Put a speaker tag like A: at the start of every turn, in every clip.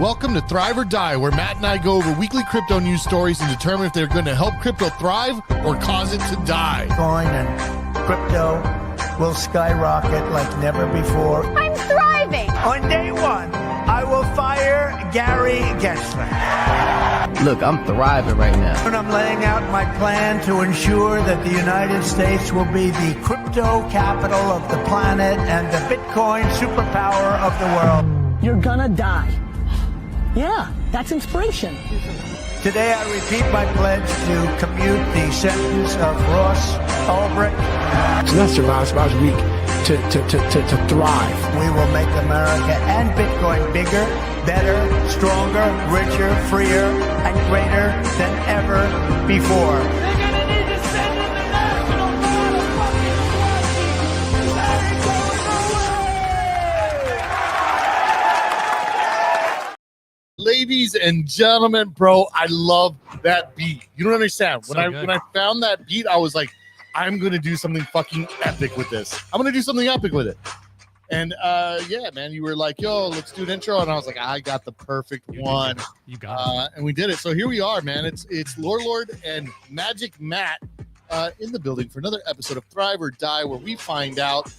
A: Welcome to Thrive or Die, where Matt and I go over weekly crypto news stories and determine if they're going to help crypto thrive or cause it to die.
B: Bitcoin and crypto will skyrocket like never before.
C: I'm thriving.
B: On day one, I will fire Gary Gensler.
D: Look, I'm thriving right now.
B: And I'm laying out my plan to ensure that the United States will be the crypto capital of the planet and the Bitcoin superpower of the world.
E: You're gonna die. Yeah, that's inspiration.
B: Today I repeat my pledge to commute the sentence of Ross Ulbricht.
F: So not survive, survive weak to thrive.
B: We will make America and Bitcoin bigger, better, stronger, richer, freer, and greater than ever before.
E: They're gonna need to send in the national guard of fucking
A: Ladies and gentlemen, bro, I love that beat. You don't understand. When I found that beat, I was like, I'm gonna do something fucking epic with this. I'm gonna do something epic with it. And yeah, man, you were like, yo, let's do an intro. And I was like, I got the perfect one.
G: You got it.
A: And we did it. So here we are, man. It's LOR3LORD and Magic Matt in the building for another episode of Thrive or Die, where we find out,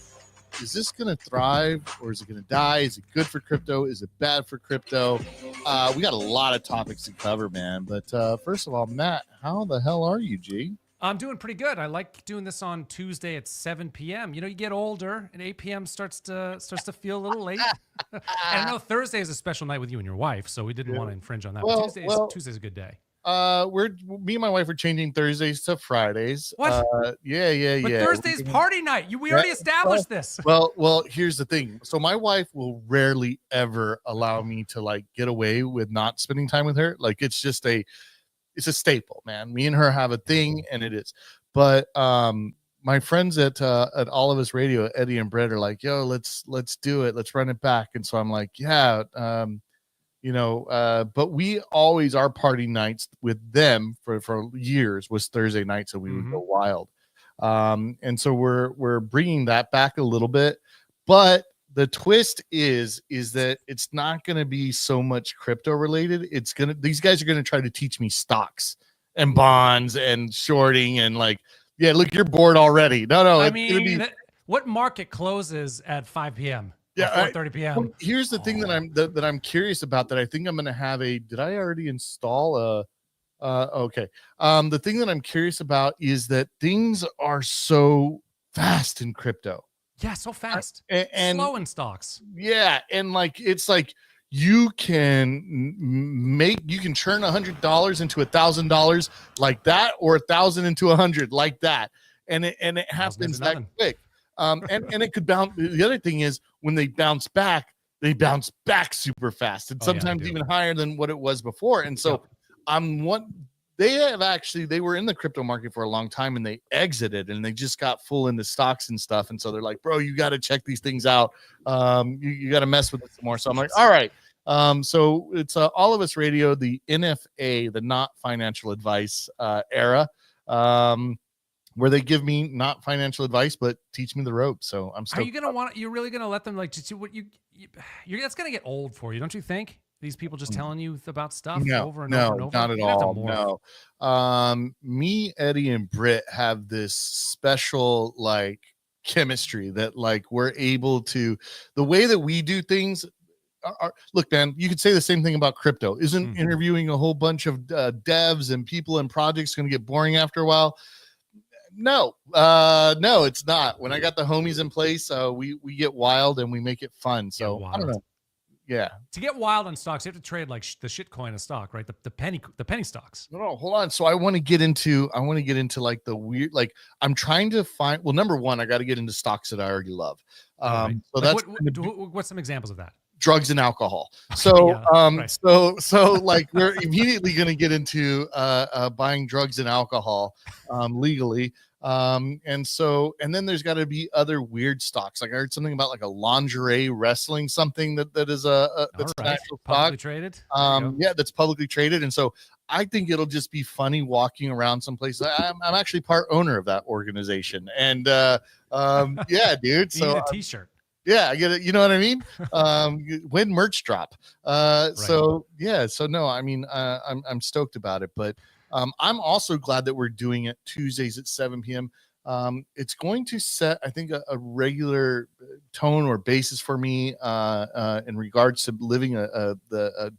A: is this going to thrive or is it going to die? Is it good for crypto? Is it bad for crypto? We got a lot of topics to cover, man. But first of all, Matt, how the hell are you, G?
G: I'm doing pretty good. I like doing this on Tuesday at 7 p.m. You know, you get older and 8 p.m. starts to feel a little late. And I know Thursday is a special night with you and your wife, so we didn't want to infringe on that.
A: Well,
G: But Tuesday's a good day.
A: Me and my wife are changing Thursdays to Fridays.
G: What?
A: Yeah.
G: But Thursday's party night. We already established this.
A: Well, here's the thing. So my wife will rarely ever allow me to like get away with not spending time with her. Like it's a staple, man. Me and her have a thing, and it is. But my friends at All of Us Radio, Eddie and Brett, are like, yo, let's do it. Let's run it back. And so I'm like, yeah, but we always, our party nights with them for years was Thursday night, so we would go wild. And so we're bringing that back a little bit, but the twist is that it's not going to be so much crypto related. These guys are going to try to teach me stocks and bonds and shorting and like, yeah, look, you're bored already. No,
G: I mean, what market closes at 5 p.m.?
A: Yeah,
G: 4:30 p.m.
A: Well, here's the thing that I'm curious about, that I think I'm going to have did I already install okay. The thing that I'm curious about is that things are so fast in crypto.
G: Yeah, so fast
A: and
G: slow in stocks.
A: Yeah, and like it's like you can turn $100 into $1,000 like that, or 1,000 into 100 like that, and it happens that quick. And it could bounce. The other thing is when they bounce back super fast, and sometimes even higher than what it was before. And so they were in the crypto market for a long time, and they exited, and they just got full into stocks and stuff. And so they're like, bro, you got to check these things out. You got to mess with it some more. So I'm like, all right. So it's All of Us Radio, the NFA, the not financial advice era, where they give me not financial advice, but teach me the ropes. So I'm still.
G: You're really gonna let them like just do what that's gonna get old for you, don't you think? These people just telling you about stuff over and over and over.
A: Not at all. No. Me, Eddie, and Britt have this special like chemistry that like we're able to, the way that we do things. Look, man, you could say the same thing about crypto. Isn't interviewing a whole bunch of devs and people and projects going to get boring after a while? No, it's not. When I got the homies in place, we get wild and we make it fun. So I don't know. Yeah.
G: To get wild on stocks, you have to trade like the shit coin of stock, right? The penny stocks.
A: No, hold on. So I want to get into like the weird, like I'm trying to find, well, number one, I got to get into stocks that I already love.
G: Right.
A: So
G: like
A: that's
G: what's some examples of that?
A: Drugs and alcohol. So,
G: right.
A: so like we're immediately going to get into buying drugs and alcohol legally. And then there's got to be other weird stocks. Like I heard something about like a lingerie wrestling, something that is that's an actual
G: publicly
A: stock.
G: Traded.
A: Yeah, that's publicly traded. And so I think it'll just be funny walking around someplace. I'm actually part owner of that organization. And yeah, dude.
G: You
A: So
G: need a t-shirt.
A: Yeah, I get it. You know what I mean? When merch drop. So yeah, so no, I mean, I'm stoked about it, but I'm also glad that we're doing it Tuesdays at 7 p.m. It's going to set, I think, a regular tone or basis for me in regards to living a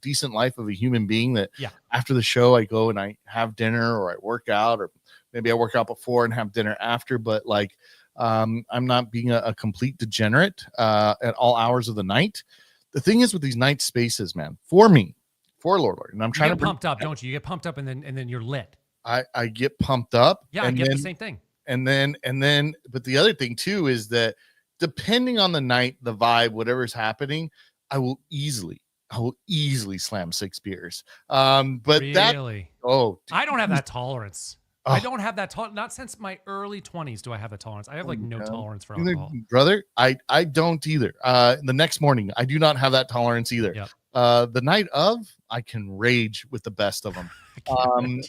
A: decent life of a human being. That after the show, I go and I have dinner or I work out, or maybe I work out before and have dinner after. But like, I'm not being a complete degenerate at all hours of the night. The thing is with these night spaces, man, for me, for Lord, and I'm trying to
G: get pumped up, don't you? You get pumped up and then you're lit.
A: I get pumped up.
G: Yeah, I get the same thing.
A: And then, but the other thing too is that depending on the night, the vibe, whatever's happening, I will easily slam 6 beers. But
G: really? I don't have that tolerance. I don't have that tolerance. Not since my early 20s do I have the tolerance. I have like no tolerance for alcohol.
A: Brother, I don't either. The next morning, I do not have that tolerance either.
G: Yep.
A: The night of, I can rage with the best of them.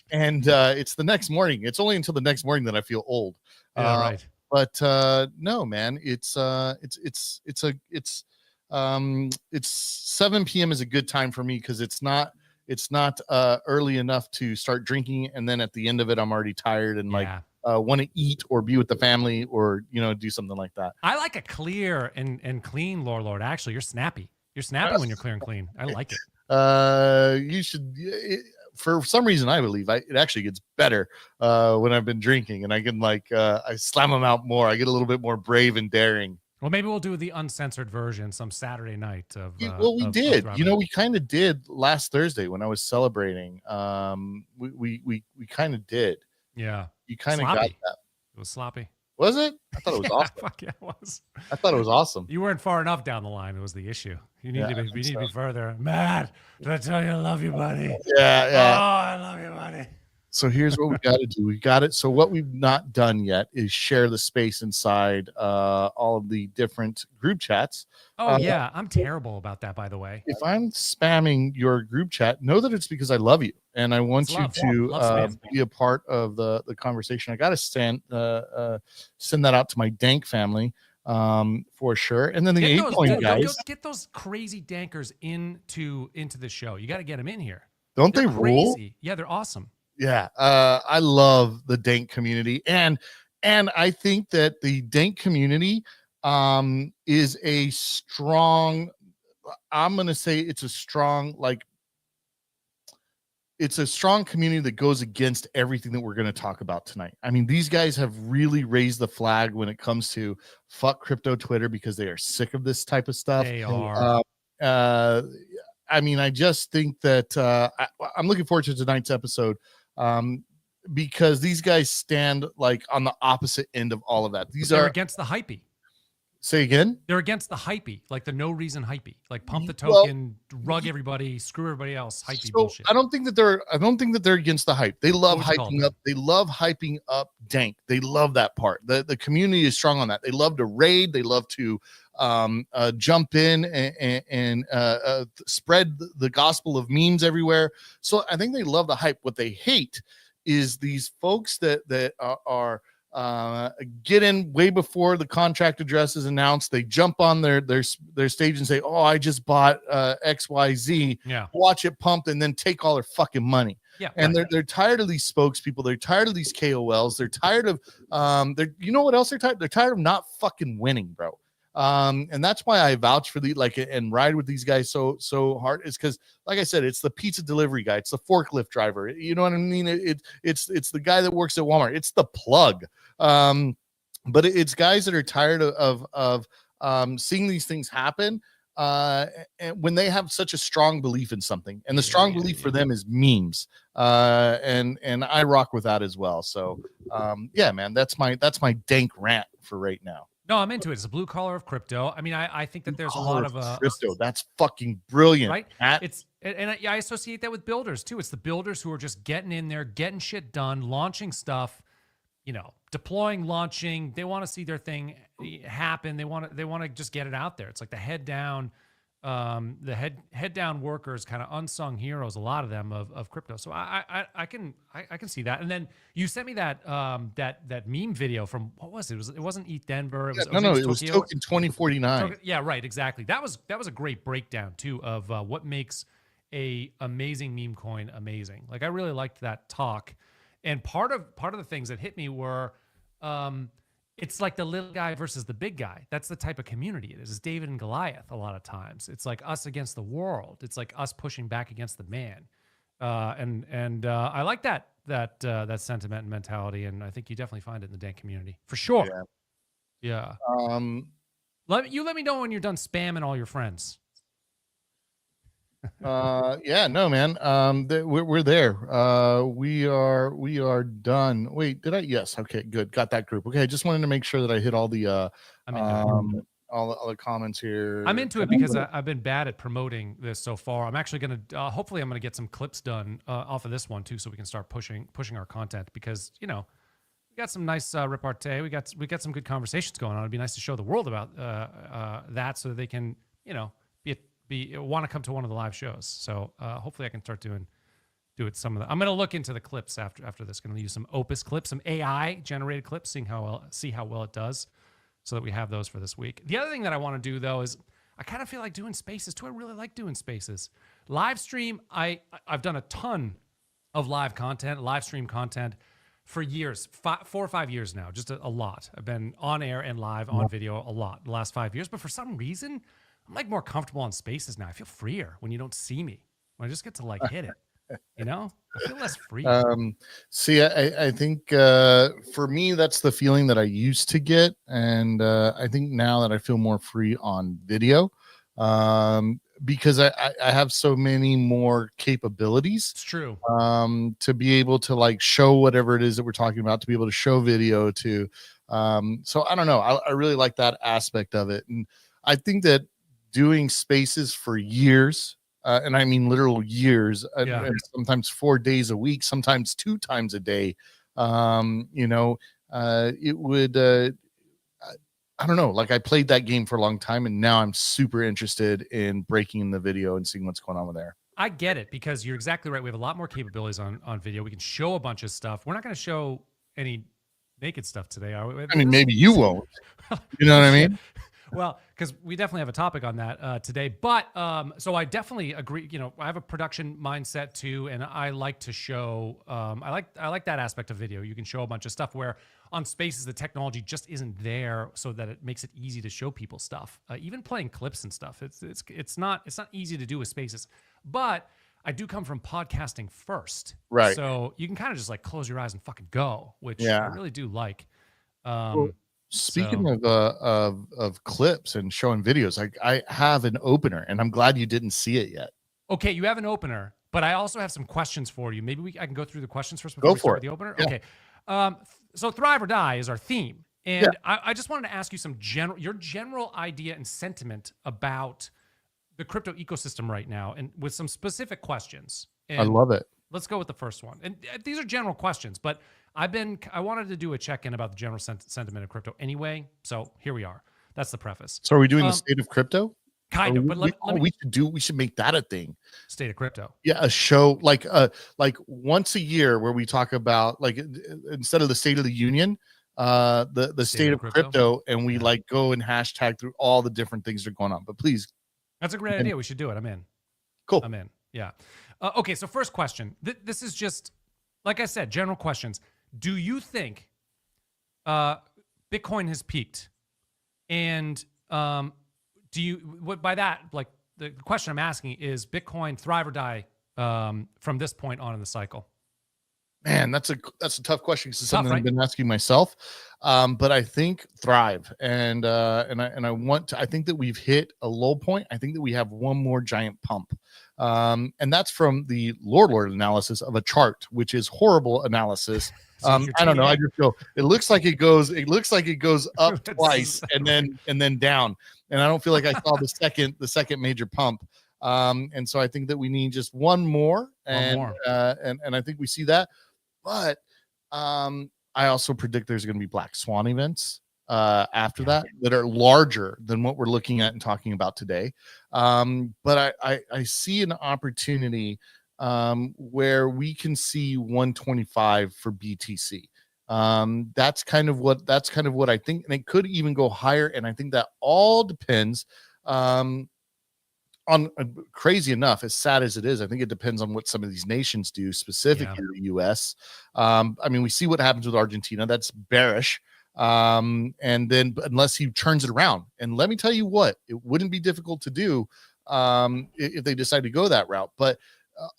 A: It's the next morning. It's only until the next morning that I feel old.
G: Yeah, right.
A: But no, man, it's 7 p.m. is a good time for me because it's not early enough to start drinking, and then at the end of it, I'm already tired and want to eat or be with the family or do something like that.
G: I like a clear and clean Lord. Actually, you're snappy. You're snappy when you're clear and clean. I like it.
A: You should. For some reason, I believe it actually gets better when I've been drinking, and I can I slam them out more. I get a little bit more brave and daring.
G: Well, maybe we'll do the uncensored version some Saturday night of.
A: We did. We kind of did last Thursday when I was celebrating. We kind of did.
G: Yeah.
A: You kind of got that.
G: It was sloppy.
A: Was it? I thought it was awesome.
G: Fuck yeah, it was.
A: I thought it was awesome.
G: You weren't far enough down the line. It was the issue. You need to be. We need to be further. Matt, did I tell you I love you, buddy?
A: Yeah.
G: Oh, I love you, buddy.
A: So here's what we got to do. We got it. So what we've not done yet is share the space inside all of the different group chats.
G: Oh yeah, I'm terrible about that, by the way.
A: If I'm spamming your group chat, know that it's because I love you and I want you to be a part of the conversation. I got to send that out to my dank family for sure. And then the 8 point guys,
G: get those crazy dankers into the show. You got to get them in here.
A: Don't they rule?
G: Crazy. Yeah, they're awesome.
A: Yeah, I love the dank community, and I think that the dank community is a strong. I'm gonna say it's a strong community that goes against everything that we're going to talk about tonight. I mean, these guys have really raised the flag when it comes to fuck crypto Twitter because they are sick of this type of stuff.
G: They are.
A: I mean, I just think that I'm looking forward to tonight's episode. Because these guys stand on the opposite end of all of that.
G: They're against the hypey.
A: Say again?
G: They're against the hypey, like the no reason hypey, like pump the token, rug everybody, screw everybody else, hypey bullshit.
A: I don't think that they're against the hype. They love hyping up. They love hyping up dank. They love that part. The community is strong on that. They love to raid. They love to jump in and spread the gospel of memes everywhere. So I think they love the hype. What they hate is these folks that are get in way before the contract address is announced. They jump on their stage and say, "Oh, I just bought XYZ."
G: Yeah.
A: Watch it pump and then take all their fucking money.
G: Yeah.
A: And they're tired of these spokespeople. They're tired of these KOLs. They're tired of you know what else they're tired? They're tired of not fucking winning, bro. And that's why I vouch for and ride with these guys so hard is because, like I said, it's the pizza delivery guy, it's the forklift driver, you know what I mean? It's the guy that works at Walmart, it's the plug. But it's guys that are tired of seeing these things happen. And when they have such a strong belief in something, and the strong belief for them is memes, and I rock with that as well. So, yeah, man, that's my dank rant for right now.
G: No, I'm into it. It's a blue collar of crypto. I mean, I think that there's a lot of
A: crypto. That's fucking brilliant,
G: right?
A: Matt.
G: I associate that with builders too. It's the builders who are just getting in there, getting shit done, launching stuff, deploying, launching. They want to see their thing happen. They want to just get it out there. It's like the head down, the head down workers, kind of unsung heroes, a lot of them of crypto. So I can see that. And then you sent me that that meme video from, what was it? It wasn't Eat Denver. It was
A: it was Token 2049.
G: Yeah, right, exactly. That was a great breakdown too of what makes a amazing meme coin amazing. Like, I really liked that talk. And part of the things that hit me were it's like the little guy versus the big guy. That's the type of community it is. It's David and Goliath a lot of times. It's like us against the world. It's like us pushing back against the man. And I like that sentiment and mentality, and I think you definitely find it in the Dan community for sure. Yeah. Let me know when you're done spamming all your friends.
A: Yeah, no, man. We're there. We are done. Wait, did I? Yes. Okay, good. Got that group. Okay, I just wanted to make sure that I hit all the all the comments here.
G: I'm into it because I've been bad at promoting this so far. I'm actually gonna hopefully I'm gonna get some clips done off of this one too, so we can start pushing our content, because we got some nice repartee. We got some good conversations going on. It'd be nice to show the world about that, so that they can want to come to one of the live shows. So hopefully I can start do it some of the. I'm going to look into the clips after this. Going to use some Opus clips, some AI generated clips, see how well it does, so that we have those for this week. The other thing that I want to do though is I kind of feel like doing spaces too. I really like doing spaces. Live stream. I've done a ton of live stream content for years, 4 or 5 years now, just a lot. I've been on air and live on video a lot the last 5 years, but for some reason, I'm like more comfortable on spaces now. I feel freer when you don't see me. When I just get to like hit it, I feel less free.
A: See, I think for me, that's the feeling that I used to get. And I think now that I feel more free on video, because I have so many more capabilities.
G: It's true.
A: To be able to like show whatever it is that we're talking about, to be able to show video to. So I don't know. I really like that aspect of it. And I think that doing spaces for years, and I mean literal years, and sometimes 4 days a week, sometimes 2 times a day, it would I don't know, like I played that game for a long time, and now I'm super interested in breaking the video and seeing what's going on with there.
G: I get it, because you're exactly right. We have a lot more capabilities on video. We can show a bunch of stuff. We're not going to show any naked stuff today, are we?
A: I mean, maybe you won't. You know what I mean?
G: Well, because we definitely have a topic on that today. But so I definitely agree. I have a production mindset too, and I like to show. I like that aspect of video. You can show a bunch of stuff where on spaces the technology just isn't there, so that it makes it easy to show people stuff. Even playing clips and stuff. It's not easy to do with spaces. But I do come from podcasting first,
A: right?
G: So you can kind of just like close your eyes and fucking go, which I really do like.
A: Speaking of clips and showing videos, I have an opener, and I'm glad you didn't see it yet.
G: Okay, you have an opener, but I also have some questions for you. Maybe I can go through the questions first before we start with the opener. Yeah. Okay. So Thrive or Die is our theme, and I just wanted to ask you your general idea and sentiment about the crypto ecosystem right now, and with some specific questions. And
A: I love it.
G: Let's go with the first one, and these are general questions, but I wanted to do a check-in about the general sentiment of crypto anyway. So here we are. That's the preface.
A: So are we doing the state of crypto?
G: Kind of, but
A: we should make that a thing.
G: State of crypto.
A: Yeah, a show like once a year where we talk about, like, instead of the State of the Union, the state of crypto, and we like go and hashtag through all the different things that are going on. But please,
G: that's a great idea. We should do it. I'm in.
A: Cool.
G: I'm in. Yeah. Okay. So first question. This is just, like I said, general questions. Do you think Bitcoin has peaked? And what by that, like the question I'm asking is, Bitcoin thrive or die from this point on in the cycle?
A: Man, that's a tough question, because it's something I've been asking myself. But I think thrive, and I think that we've hit a low point. I think that we have one more giant pump. And that's from the LOR3LORD analysis of a chart, which is horrible analysis. I don't know. I just go, it looks like it goes up twice and then down. And I don't feel like I saw the second major pump. And so I think that we need just one more. And I think we see that. But I also predict there's going to be black swan events. after that are larger than what we're looking at and talking about today. But I see an opportunity where we can see 125 for BTC. That's kind of what I think, and it could even go higher. And I think that all depends on crazy enough, as sad as it is, I think it depends on what some of these nations do, specifically the US. I mean, we see what happens with Argentina. That's bearish. And then unless he turns it around, and let me tell you what, it wouldn't be difficult to do if they decide to go that route. But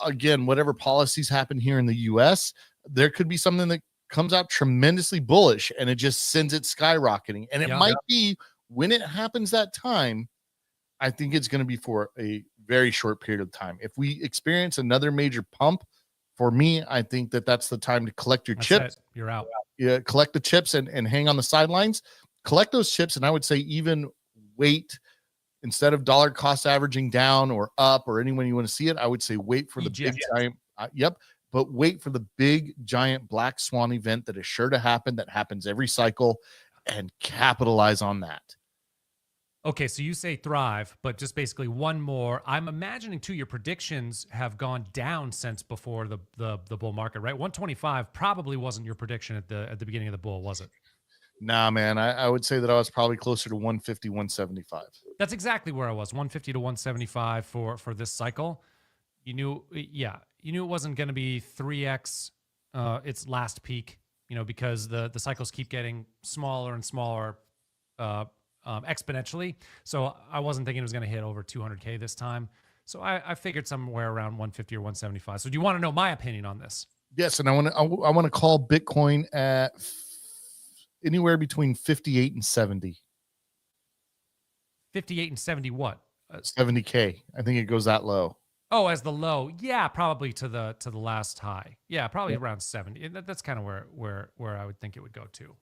A: again, whatever policies happen here in the US, there could be something that comes out tremendously bullish and it just sends it skyrocketing. And it might be, when it happens that time, I think it's going to be for a very short period of time. If we experience another major pump, for me, I think that that's the time to collect your chips.
G: You're out.
A: Yeah, collect the chips and hang on the sidelines. Collect those chips, and I would say even wait, instead of dollar cost averaging down or up or anywhere you want to see it. I would say wait for the big giant. But wait for the big giant black swan event that is sure to happen. That happens every cycle, and capitalize on that.
G: Okay, so you say thrive, but just basically one more. I'm imagining too, your predictions have gone down since before the bull market, right? 125 probably wasn't your prediction at the beginning of the bull, was it?
A: Nah, man. I would say that I was probably closer to 150, 175.
G: That's exactly where I was, 150 to 175 for this cycle. You knew it wasn't going to be 3x its last peak, because the cycles keep getting smaller and smaller exponentially. So I wasn't thinking it was going to hit over 200K this time. So I figured somewhere around 150 or 175. So do you want to know my opinion on this?
A: Yes, and I want to call Bitcoin at anywhere between 58 and 70.
G: 58 and 70 what?
A: 70K. I think it goes that low.
G: Oh, as the low. Yeah, probably to the last high. Yeah, probably around 70. And that's kind of where I would think it would go to.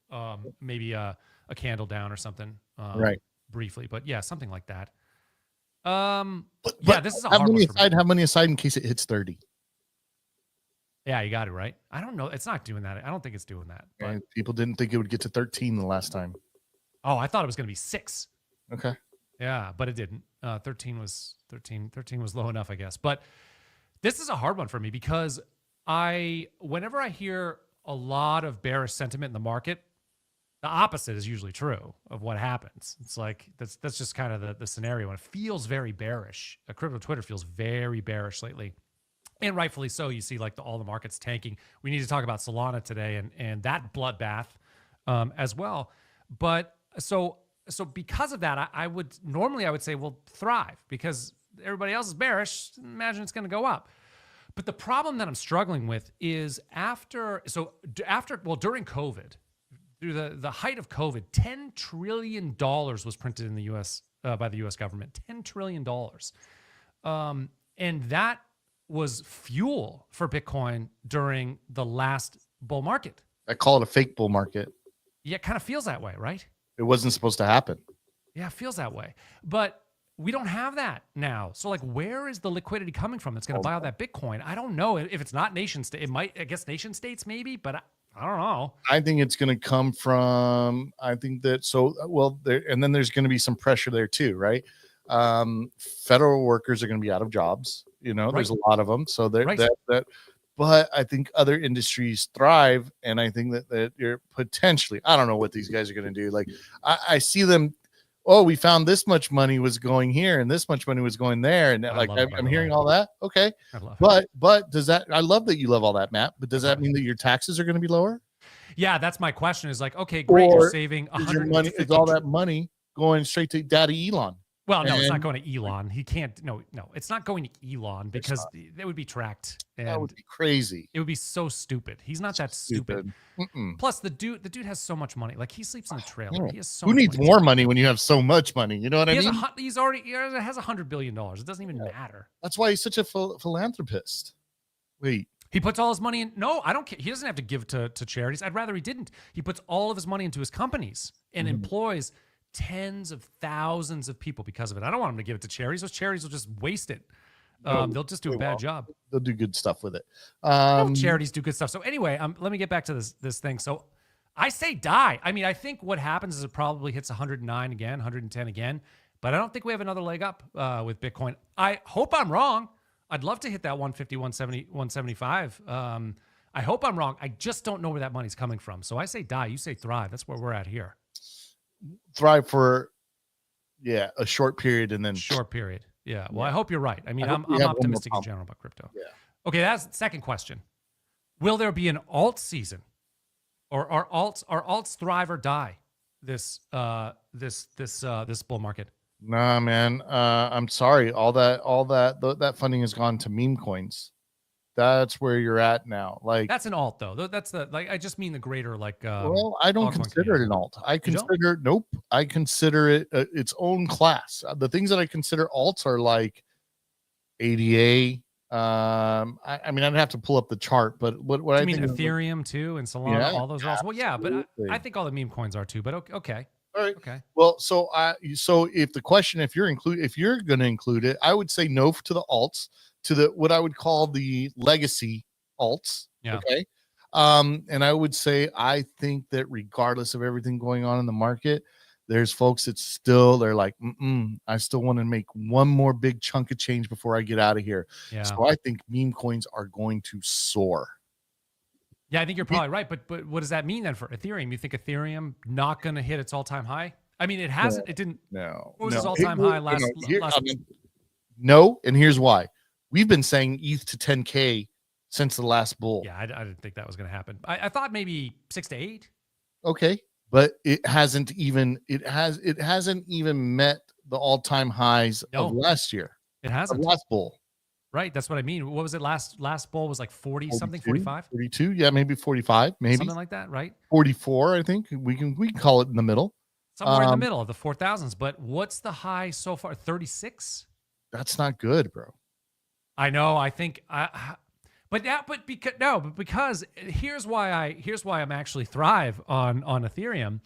G: Maybe a candle down or something.
A: Right.
G: Briefly, but yeah, something like that.
A: But
G: this is a hard one.
A: Have money aside in case it hits 30.
G: Yeah, you got it right. I don't know. It's not doing that. I don't think it's doing that. But
A: And people didn't think it would get to 13 the last time.
G: oh, I thought it was going to be 6.
A: Okay.
G: Yeah, but it didn't. 13 was low enough, I guess. But this is a hard one for me because whenever I hear a lot of bearish sentiment in the market, the opposite is usually true of what happens. It's like that's just kind of the scenario, and it feels very bearish. Crypto Twitter feels very bearish lately, and rightfully so. You see, like all the markets tanking. We need to talk about Solana today and that bloodbath as well. But so because of that, I would say, well, thrive because everybody else is bearish. Imagine it's going to go up. But the problem that I'm struggling with is during COVID. Through the height of COVID, $10 trillion was printed in the U.S. By the U.S. government. $10 trillion. And that was fuel for Bitcoin during the last bull market.
A: I call it a fake bull market.
G: Yeah, it kind of feels that way, right?
A: It wasn't supposed to happen.
G: Yeah, it feels that way. But we don't have that now. So, where is the liquidity coming from that's going to buy all that Bitcoin? I don't know. If it's not nation state, it might, I guess, nation states maybe, but I don't know.
A: I think it's going to come from, and then there's going to be some pressure there too, right? Federal workers are going to be out of jobs. There's a lot of them. So but I think other industries thrive. And I think that you're potentially, I don't know what these guys are going to do. Like I see them, we found this much money was going here and this much money was going there. And I'm hearing all that. Okay. But does that, I love that you love all that, Matt, but does that mean that your taxes are going to be lower?
G: Yeah. That's my question is okay, great. You're saving
A: is all that money going straight to Daddy Elon?
G: Well, no, it's not going to Elon. He can't. No, it's not going to Elon because they would be tracked. And
A: that would be crazy.
G: It would be so stupid. He's not that stupid. Plus, the dude has so much money. Like he sleeps in a trailer. He has so.
A: Who needs more money when you have so much money? You know what I mean?
G: He has $100 billion. It doesn't even matter.
A: That's why he's such a philanthropist. Wait.
G: He puts all his money in. No, I don't care. He doesn't have to give to charities. I'd rather he didn't. He puts all of his money into his companies and employs tens of thousands of people because of it. I don't want him to give it to charities. Those charities will just waste it. They'll just do a bad job.
A: They'll do good stuff with it.
G: Charities do good stuff. So anyway, let me get back to this thing. So I say die. I mean, I think what happens is it probably hits 109 again, 110 again, but I don't think we have another leg up with Bitcoin. I hope I'm wrong. I'd love to hit that 150, 170, 175. I hope I'm wrong. I just don't know where that money's coming from. So I say die. You say thrive. That's where we're at here.
A: Thrive for, a short period and then
G: short period. Yeah. Well, I hope you're right. I mean, I'm
A: we have one more
G: optimistic in
A: pump.
G: general about crypto.
A: Yeah.
G: Okay, that's the second question. Will there be an alt season, or are alts thrive or die this bull market?
A: Nah, man. I'm sorry. All that funding has gone to meme coins. That's where you're at now. Like,
G: That's an alt though. That's the I just mean the greater
A: well, I don't
G: altcoin
A: consider it
G: community.
A: an alt. I
G: You don't?
A: consider nope. I consider it its own class. The things that I consider alts are like ADA. I mean, I'd have to pull up the chart, but what
G: Do
A: I
G: you mean
A: think is,
G: Ethereum too and Solana,
A: Yeah,
G: all those are alts? Well, yeah, but I
A: absolutely.
G: think all the meme coins are too. But okay,
A: all right.
G: okay.
A: Well, so if the question, if you're going to include it, I would say no to the alts, to the what I would call the legacy alts.
G: Yeah.
A: Okay. And I would say I think that regardless of everything going on in the market, there's folks that they're like, I still want to make one more big chunk of change before I get out of here.
G: Yeah.
A: So I think meme coins are going to soar.
G: Yeah, I think you're probably right. But what does that mean then for Ethereum? You think Ethereum not going to hit its all-time high? I mean, it hasn't. It didn't.
A: No.
G: What was its all-time high last?
A: No, and here's why. We've been saying ETH to 10K since the last bull.
G: Yeah, I didn't think that was going to happen. I thought maybe 6 to 8.
A: Okay, but it hasn't even met the all-time highs of last year.
G: It hasn't.
A: Of last bull.
G: Right, that's what I mean. What was it last bull was like 40 something, 45?
A: 42, yeah, maybe 45, maybe
G: something like that, right?
A: 44, I think. We can call it in the middle.
G: Somewhere in the middle of the 4,000s, but what's the high so far? 36?
A: That's not good, bro.
G: I know, I think because here's why I'm actually thrive on Ethereum,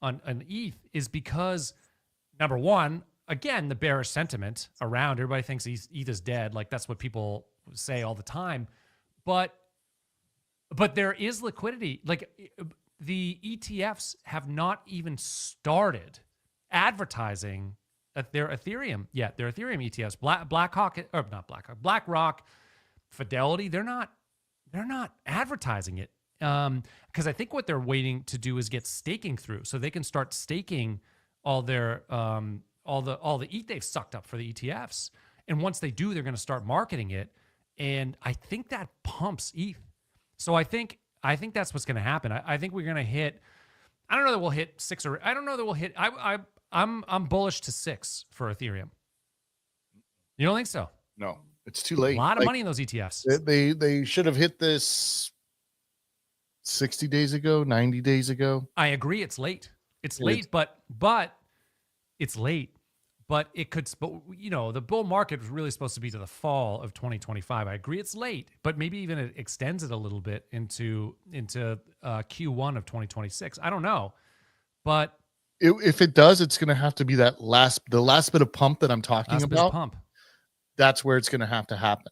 G: on ETH, is because number one, again, the bearish sentiment around everybody thinks ETH is dead. Like that's what people say all the time. But there is liquidity. Like the ETFs have not even started advertising their Ethereum yet. Their Ethereum ETFs, BlackRock, Fidelity, they're not advertising it. Because I think what they're waiting to do is get staking through so they can start staking all their all the ETH they've sucked up for the ETFs. And once they do, they're going to start marketing it. And I think that pumps ETH. So I think that's what's going to happen. I think we're going to hit, I don't know that we'll hit 6 or I don't know that we'll hit, I'm bullish to 6 for Ethereum. You don't think so?
A: No, it's too late.
G: A lot of money in those ETFs.
A: They should have hit this 60 days ago, 90 days ago.
G: I agree. It's late. It's late, but it's late. But it could, the bull market was really supposed to be to the fall of 2025. I agree it's late, but maybe even it extends it a little bit into Q1 of 2026. I don't know, but
A: if it does, it's going to have to be the last bit of pump that I'm talking about.
G: Pump.
A: That's where it's going to have to happen.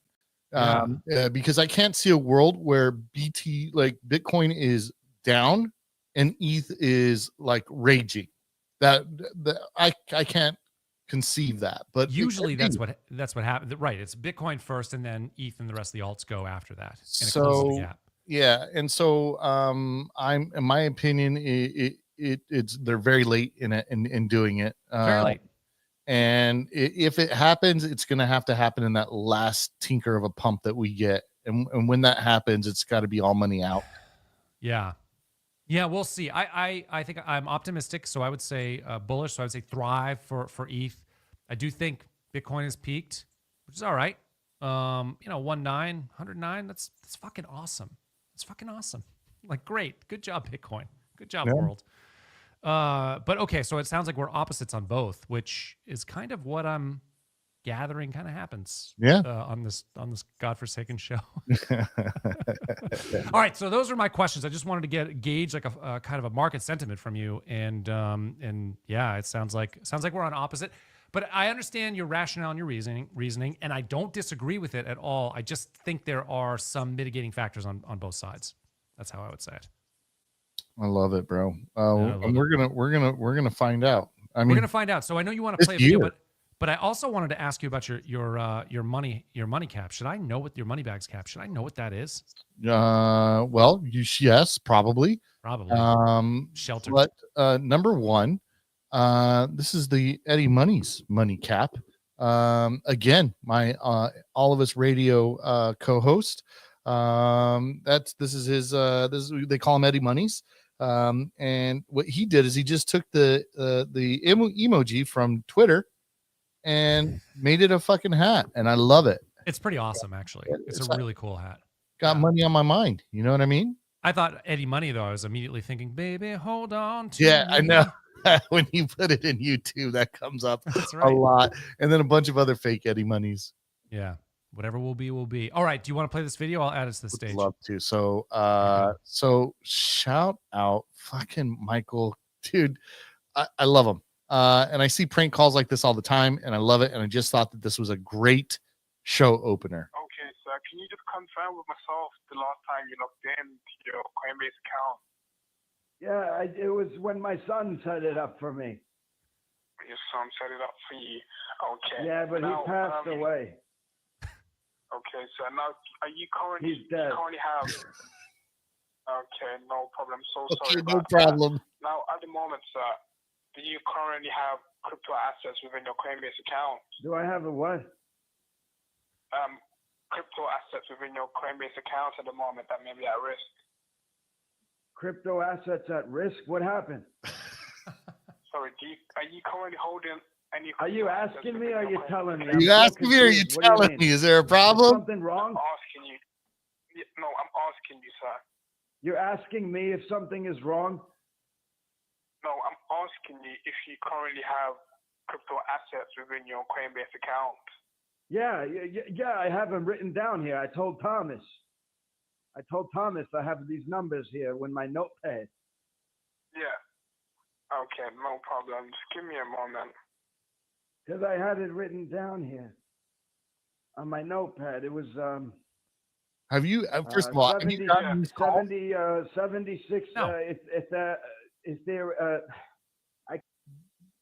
G: Yeah.
A: Because I can't see a world where Bitcoin is down and ETH is like raging. That I can't conceive that, but
G: usually that's what happens. Right, it's Bitcoin first, and then ETH and the rest of the alts go after that. And it closes the gap.
A: Yeah, and so I'm, in my opinion, it's they're very late in doing it.
G: Very late.
A: And if it happens, it's going to happen in that last tinker of a pump that we get, and when that happens, it's got to be all money out.
G: Yeah. Yeah, we'll see. I think I'm optimistic, so I would say bullish. So I would say thrive for ETH. I do think Bitcoin has peaked, which is all right. 109. That's fucking awesome. It's fucking awesome. Like, great. Good job, Bitcoin. Good job, world. But okay, so it sounds like we're opposites on both, which is kind of what I'm gathering kind of happens on this godforsaken show. All right, so those are my questions. I just wanted to gauge like a kind of a market sentiment from you, and yeah, it sounds like we're on opposite, but I understand your rationale and your reasoning, and I don't disagree with it at all. I just think there are some mitigating factors on both sides. That's how I would say it.
A: I love it, bro.
G: Yeah, I love
A: And
G: it.
A: we're gonna find out. I
G: We're
A: mean,
G: gonna find out. So I know you want to
A: this
G: play a video,
A: year.
G: but I also wanted to ask you about your money cap. Should I know what your money bags cap? Should I know what that is?
A: Well, yes, probably.
G: Probably shelter.
A: But number one, this is the Eddie Money's money cap. Again, my all of us radio co-host. This is his they call him Eddie Money's. And what he did is he just took the emoji from Twitter and made it a fucking hat, and I love it.
G: It's pretty awesome, actually. It's a
A: like,
G: really cool hat.
A: got money on my mind. You know what I mean?
G: I thought Eddie Money, though. I was immediately thinking, "Baby, hold on to
A: Yeah,
G: me."
A: I know. When you put it in YouTube, that comes up
G: That's
A: a
G: right.
A: lot, and then a bunch of other fake Eddie Monies.
G: Yeah, whatever will be, will be. All right. Do you want to play this video? I'll add it to the
A: Would
G: stage.
A: love to. So, so shout out, fucking Michael, dude. I love him. And I see prank calls like this all the time, and I love it. And I just thought that this was a great show opener.
C: Okay, so can you just confirm with myself the last time you logged in to your Coinbase account?
B: Yeah, it was when my son set it up for me.
C: Your son set it up for you. Okay.
B: Yeah, but
C: now,
B: he passed away.
C: Okay, so now are you currently?
B: He's dead.
C: You currently have. Okay, no problem. So
A: Okay,
C: sorry
A: no
C: about
A: problem.
C: that. Now, at the moment, sir, do you currently have crypto assets within your Coinbase account?
B: Do I have a what?
C: Crypto assets within your Coinbase account at the moment that may be at risk.
B: Crypto assets at risk? What happened?
C: Sorry, are you currently holding any?
B: Are you
C: crypto assets
B: asking me
C: within
B: or are
C: your
B: you
C: Coinbase
B: telling me?
A: Are you asking me or are you
B: confused. What do you
A: telling
B: mean?
A: me? Is there a
B: Is
A: problem?
B: something wrong?
C: I'm asking you. No, I'm asking you, sir.
B: You're asking me if something is wrong?
C: No, I'm asking you if you currently have crypto assets within your Coinbase account.
B: Yeah, I have them written down here. I told Thomas I have these numbers here in my notepad.
C: Yeah. Okay, no problem. Just give me a moment.
B: Because I had it written down here on my notepad. It was
A: Have you, first of all, have you gotten these calls?
B: 76.
G: No.
B: Is there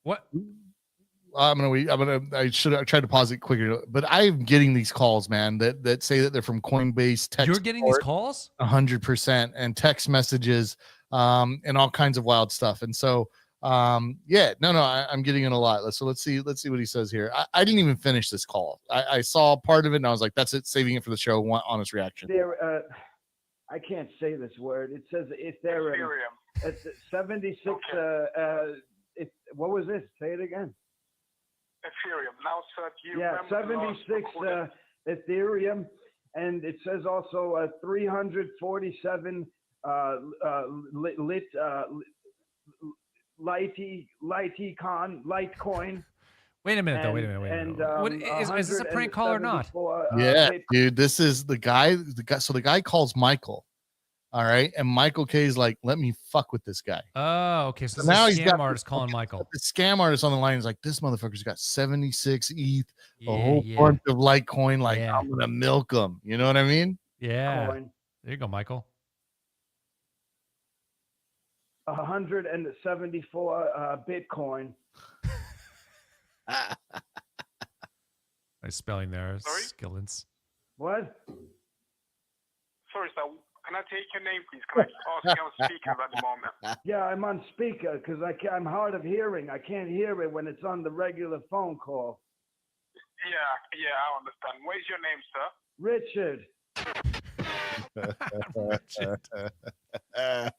G: What?
A: I should have tried to pause it quicker, but I'm getting these calls, man, that say that they're from Coinbase text.
G: You're getting these calls?
A: 100%, and text messages, and all kinds of wild stuff. And so, I'm getting it a lot. So let's see what he says here. I didn't even finish this call. I saw part of it and I was like, that's it, saving it for the show. Want honest reaction.
B: there? I can't say this word. It says if there
C: Ethereum.
B: it's 76. What was this? Say it again.
C: Ethereum. Now, sir, do you
B: Yeah,
C: remember the last
B: 76
C: recorded-
B: Ethereum, and it says also 347 Litecoin.
G: Wait a minute, though. Wait a minute.
B: And
G: What is this a prank call or not?
B: 174,
A: Yeah,
B: Bitcoin.
A: dude, this is the guy. So the guy calls Michael. All right, and Michael K is like, let me fuck with this guy.
G: Oh, okay. So
A: now
G: this
A: he's
G: is a
A: got
G: scam artist calling Michael.
A: The scam artist on the line is like, this motherfucker's got 76 ETH, a
G: Yeah,
A: whole
G: yeah.
A: bunch of Litecoin. Like,
G: Yeah.
A: I'm gonna milk him. You know what I mean?
G: Yeah.
B: Coin.
G: There you go, Michael.
B: 174 Bitcoin.
G: Nice spelling there.
C: Sorry?
G: Skillins.
B: What?
C: Sorry, sir. Can I take your name, please? Can I just ask you on speaker at the moment?
B: Yeah, I'm on speaker because I'm hard of hearing. I can't hear it when it's on the regular phone call.
C: Yeah, I understand. What is your name, sir?
B: Richard.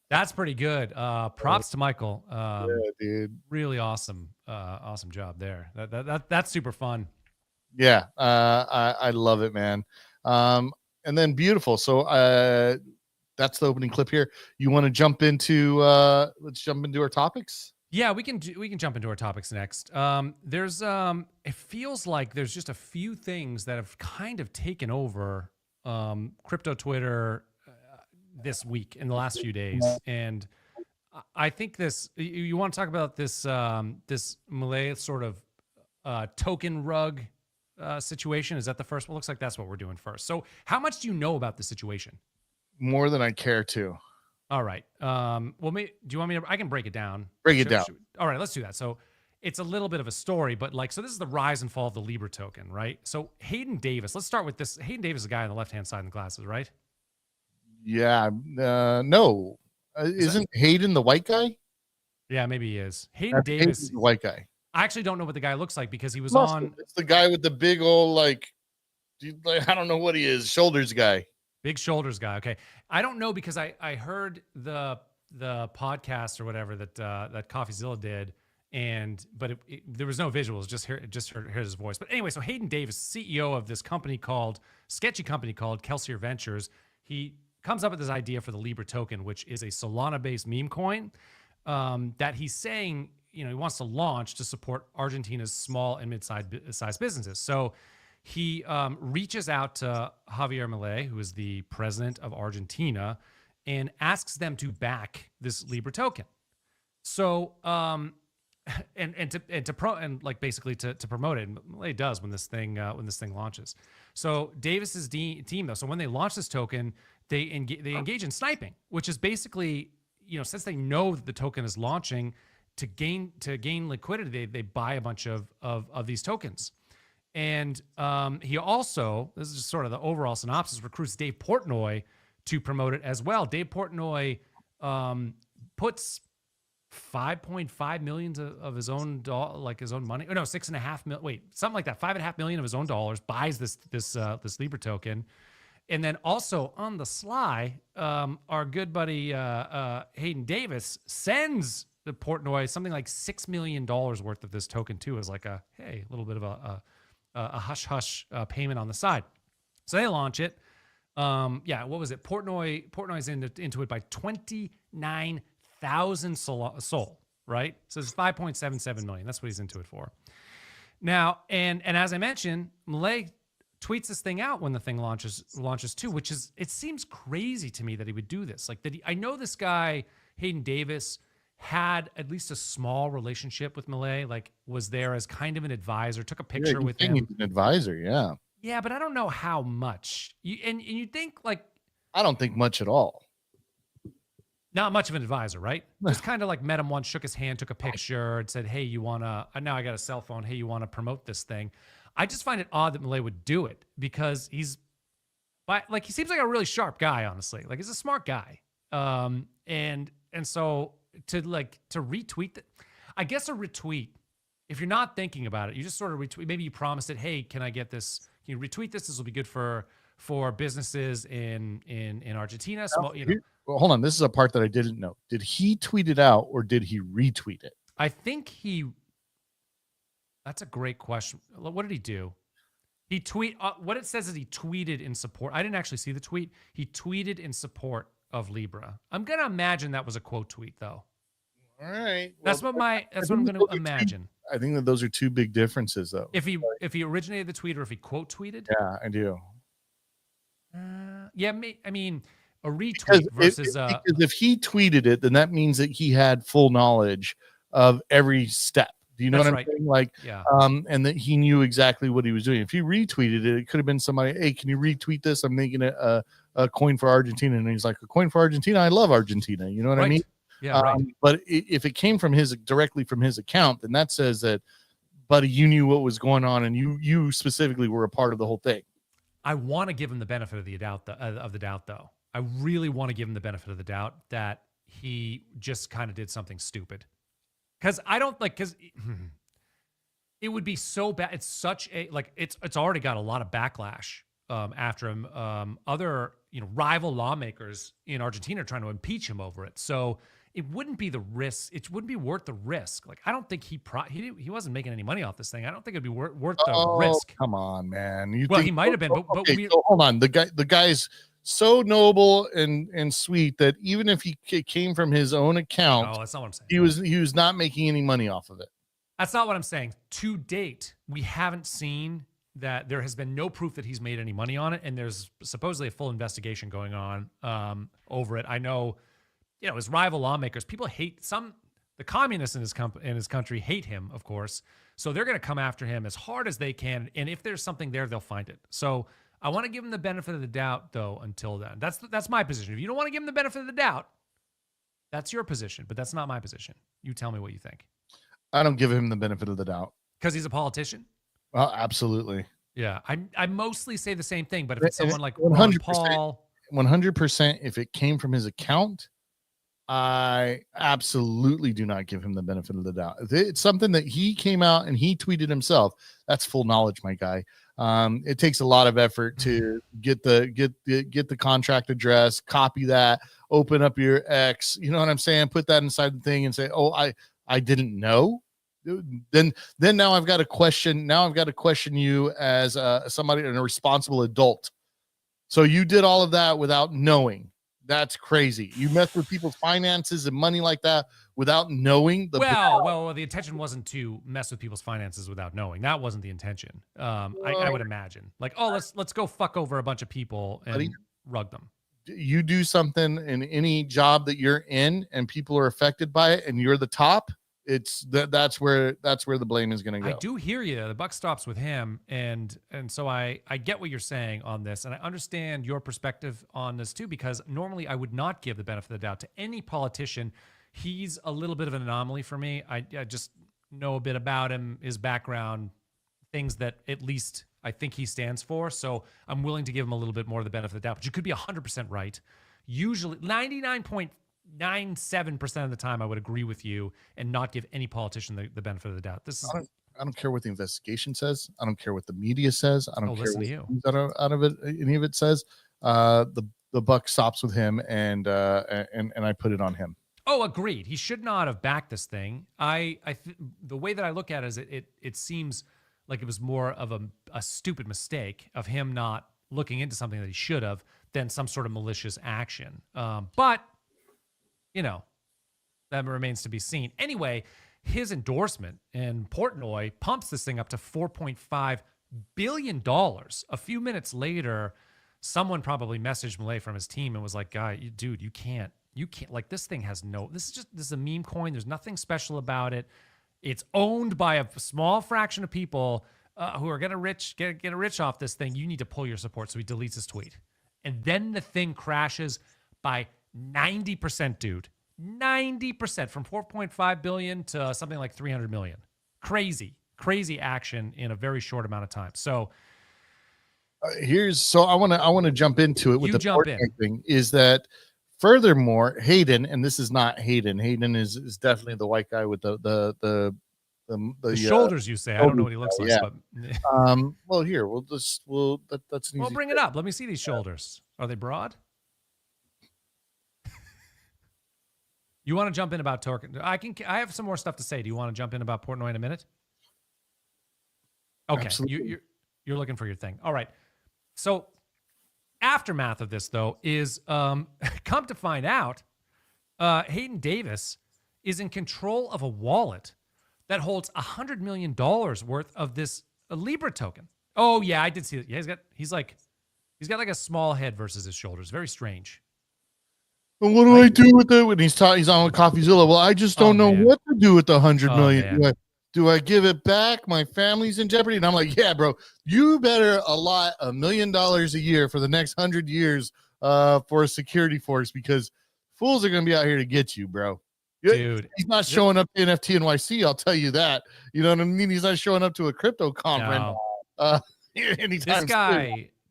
G: That's pretty good. Props to Michael.
A: Yeah, dude.
G: Really awesome. Awesome job there. That's super fun.
A: Yeah, I love it, man. And then beautiful. So that's the opening clip here. You want to jump into let's jump into our topics?
G: Yeah, we can jump into our topics next. There's it feels like there's just a few things that have kind of taken over crypto Twitter this week in the last few days, and I think this. You want to talk about this this Malay sort of token rug situation? Is that the first one? Looks like that's what we're doing first. So, how much do you know about the situation?
A: More than I care to.
G: All right. Well, do you want me to? I can break it down.
A: Break it down.
G: All right, let's do that. So it's a little bit of a story, but like, so this is the rise and fall of the Libra token, right? So Hayden Davis. Let's start with this. Hayden Davis is the guy on the left hand side in the glasses, right?
A: Yeah. No. Isn't Hayden the white guy?
G: Yeah, maybe he is. Hayden Davis,
A: Hayden's the white guy.
G: I actually don't know what the guy looks like because he was
A: Muscle.
G: on.
A: It's the guy with the big old I don't know what he is. Shoulders guy.
G: Big shoulders guy. Okay. I don't know because I heard the podcast or whatever that CoffeeZilla did, but there was no visuals, just heard his voice. But anyway, so Hayden Davis, CEO of this sketchy company called Kelsier Ventures, he comes up with this idea for the Libra token, which is a Solana-based meme coin that he's saying, he wants to launch to support Argentina's small and mid-sized businesses. So he reaches out to Javier Milei, who is the president of Argentina, and asks them to back this Libra token. So basically to promote it, and Milei does when this thing launches. So Davis's team though, so when they launch this token, they engage in sniping, which is basically, since they know that the token is launching, to gain liquidity, they buy a bunch of these tokens. And he also, this is just sort of the overall synopsis, recruits Dave Portnoy to promote it as well. Dave Portnoy puts 5.5 million of his own his own money. Oh no, 6.5 million. Wait, something like that. 5.5 million of his own dollars buys this Libra token, and then also on the sly, our good buddy Hayden Davis sends the Portnoy something like $6 million worth of this token too, as like a little bit of a hush-hush payment on the side. So they launch it. What was it? Portnoy's into it by 29,000 Sol, right? So it's 5.77 million. That's what he's into it for. Now, and as I mentioned, Milei tweets this thing out when the thing launches too, which is, it seems crazy to me that he would do this. Like that I know this guy, Hayden Davis, had at least a small relationship with Milei, like was there as kind of an advisor, took a picture with him.
A: He's an advisor, yeah.
G: Yeah, but I don't know how much. You think like,
A: I don't think much at all.
G: Not much of an advisor, right? Just kind of like met him once, shook his hand, took a picture, and said, "Hey, you wanna?" Now I got a cell phone. Hey, you wanna promote this thing? I just find it odd that Milei would do it because he seems like a really sharp guy, honestly. Like he's a smart guy, and so to retweet that, I guess a retweet. If you're not thinking about it, you just sort of retweet. Maybe you promised it. Hey, can I get this? Can you retweet this? This will be good for businesses in Argentina.
A: Well, hold on. This is a part that I didn't know. Did he tweet it out or did he retweet it?
G: I think that's a great question. What did he do? He what it says is he tweeted in support. I didn't actually see the tweet. He tweeted in support of Libra. I'm going to imagine that was a quote tweet though.
A: All right.
G: That's what I'm going to imagine.
A: I think that those are two big differences though.
G: If he originated the tweet or if he quote tweeted.
A: Yeah, I do.
G: I mean, a retweet versus
A: because if he tweeted it, then that means that he had full knowledge of every step. Do you know what I'm saying? Like,
G: yeah.
A: And that he knew exactly what he was doing. If he retweeted it, it could have been somebody, hey, can you retweet this? I'm making a coin for Argentina. And he's like, a coin for Argentina? I love Argentina. You know what I mean?
G: Yeah, right.
A: But if it came from directly from his account, then that says that, buddy, you knew what was going on and you specifically were a part of the whole thing.
G: I want to give him the benefit of the doubt, though. I really want to give him the benefit of the doubt that he just kind of did something stupid. Because it would be so bad. It's such a, it's already got a lot of backlash after him. Other, rival lawmakers in Argentina are trying to impeach him over it. So it wouldn't be the risk. It wouldn't be worth the risk. Like, I don't think he wasn't making any money off this thing. I don't think it'd be worth the risk.
A: Come on, man.
G: He might have been, but
A: so hold on. The guy's so noble and sweet that even if he came from his own account,
G: that's not what I'm saying.
A: He was not making any money off of it.
G: That's not what I'm saying. To date, we haven't seen that. There has been no proof that he's made any money on it, and there's supposedly a full investigation going on over it. I know, his rival lawmakers, people hate the communists in his country hate him, of course. So they're going to come after him as hard as they can, and if there's something there, they'll find it. So I want to give him the benefit of the doubt, though. Until then, that's my position. If you don't want to give him the benefit of the doubt, That's your position, but that's not my position. You tell me what you think.
A: I don't give him the benefit of the doubt.
G: Because he's a politician?
A: Well, absolutely.
G: Yeah, I mostly say the same thing, but if it's
A: And
G: someone like
A: 100%,
G: Ron Paul,
A: 100%, if it came from his account, I absolutely do not give him the benefit of the doubt. If it's something that he came out and he tweeted himself, that's full knowledge, my guy. It takes a lot of effort to get the contract address, copy that, open up your X, you know what I'm saying? Put that inside the thing and say, oh, I didn't know. Then now I've got to question. Now I've got to question you as somebody, a responsible adult. So you did all of that without knowing. That's crazy. You mess with people's finances and money like that without knowing.
G: Well, the intention wasn't to mess with people's finances without knowing. That wasn't the intention. I would imagine, like, oh, let's go fuck over a bunch of people and rug them.
A: You do something in any job that you're in, and people are affected by it, and you're the top. That's where the blame is going to go.
G: I do hear you. The buck stops with him, and so I get what you're saying on this, and I understand your perspective on this too, because normally I would not give the benefit of the doubt to any politician. He's a little bit of an anomaly for me. I just know a bit about him, his background, things that at least I think he stands for. So I'm willing to give him a little bit more of the benefit of the doubt. But you could be 100% right. Usually 99.97% of the time I would agree with you and not give any politician the benefit of the doubt.
A: I don't care what the investigation says. I don't care what the media says. I don't care
G: listen
A: what
G: to you.
A: Out of it, any of it says. The buck stops with him, and I put it on him.
G: Oh, agreed. He should not have backed this thing. The way that I look at it is it seems like it was more of a stupid mistake of him not looking into something that he should have than some sort of malicious action. But, you know, that remains to be seen. Anyway, his endorsement in Portnoy pumps this thing up to $4.5 billion. A few minutes later, someone probably messaged Malay from his team and was like, dude, you can't, like, this thing has this is a meme coin. There's nothing special about it. It's owned by a small fraction of people who are getting rich off this thing. You need to pull your support. So he deletes his tweet. And then the thing crashes by 90%, dude. 90% from 4.5 billion to something like 300 million. Crazy action in a very short amount of time. So
A: I want to jump into it with
G: the
A: Portnoy thing. Is that furthermore, Hayden, and this is not Hayden. Hayden is definitely the white guy with the
G: shoulders. You say I don't know what he looks like.
A: Yeah.
G: But
A: well, here that's an easy.
G: Bring it up. Let me see these shoulders. Are they broad? You want to jump in about Torque? I have some more stuff to say. Do you want to jump in about Portnoy in a minute? Okay, you're looking for your thing. All right. So aftermath of this, though, is come to find out, Hayden Davis is in control of a wallet that holds $100 million worth of this Libra token. Oh yeah, I did see it. Yeah, he's got like a small head versus his shoulders. Very strange.
A: Well, what do I do with it when he's on with CoffeeZilla? Well, I just don't know what to do with the $100 million. Do I give it back? My family's in jeopardy. And I'm like, yeah, bro, you better allot $1 million a year for the next 100 years for a security force, because fools are going to be out here to get you, bro.
G: Dude,
A: he's not showing up to NFT NYC. I'll tell you that. You know what I mean? He's not showing up to a crypto conference. Anytime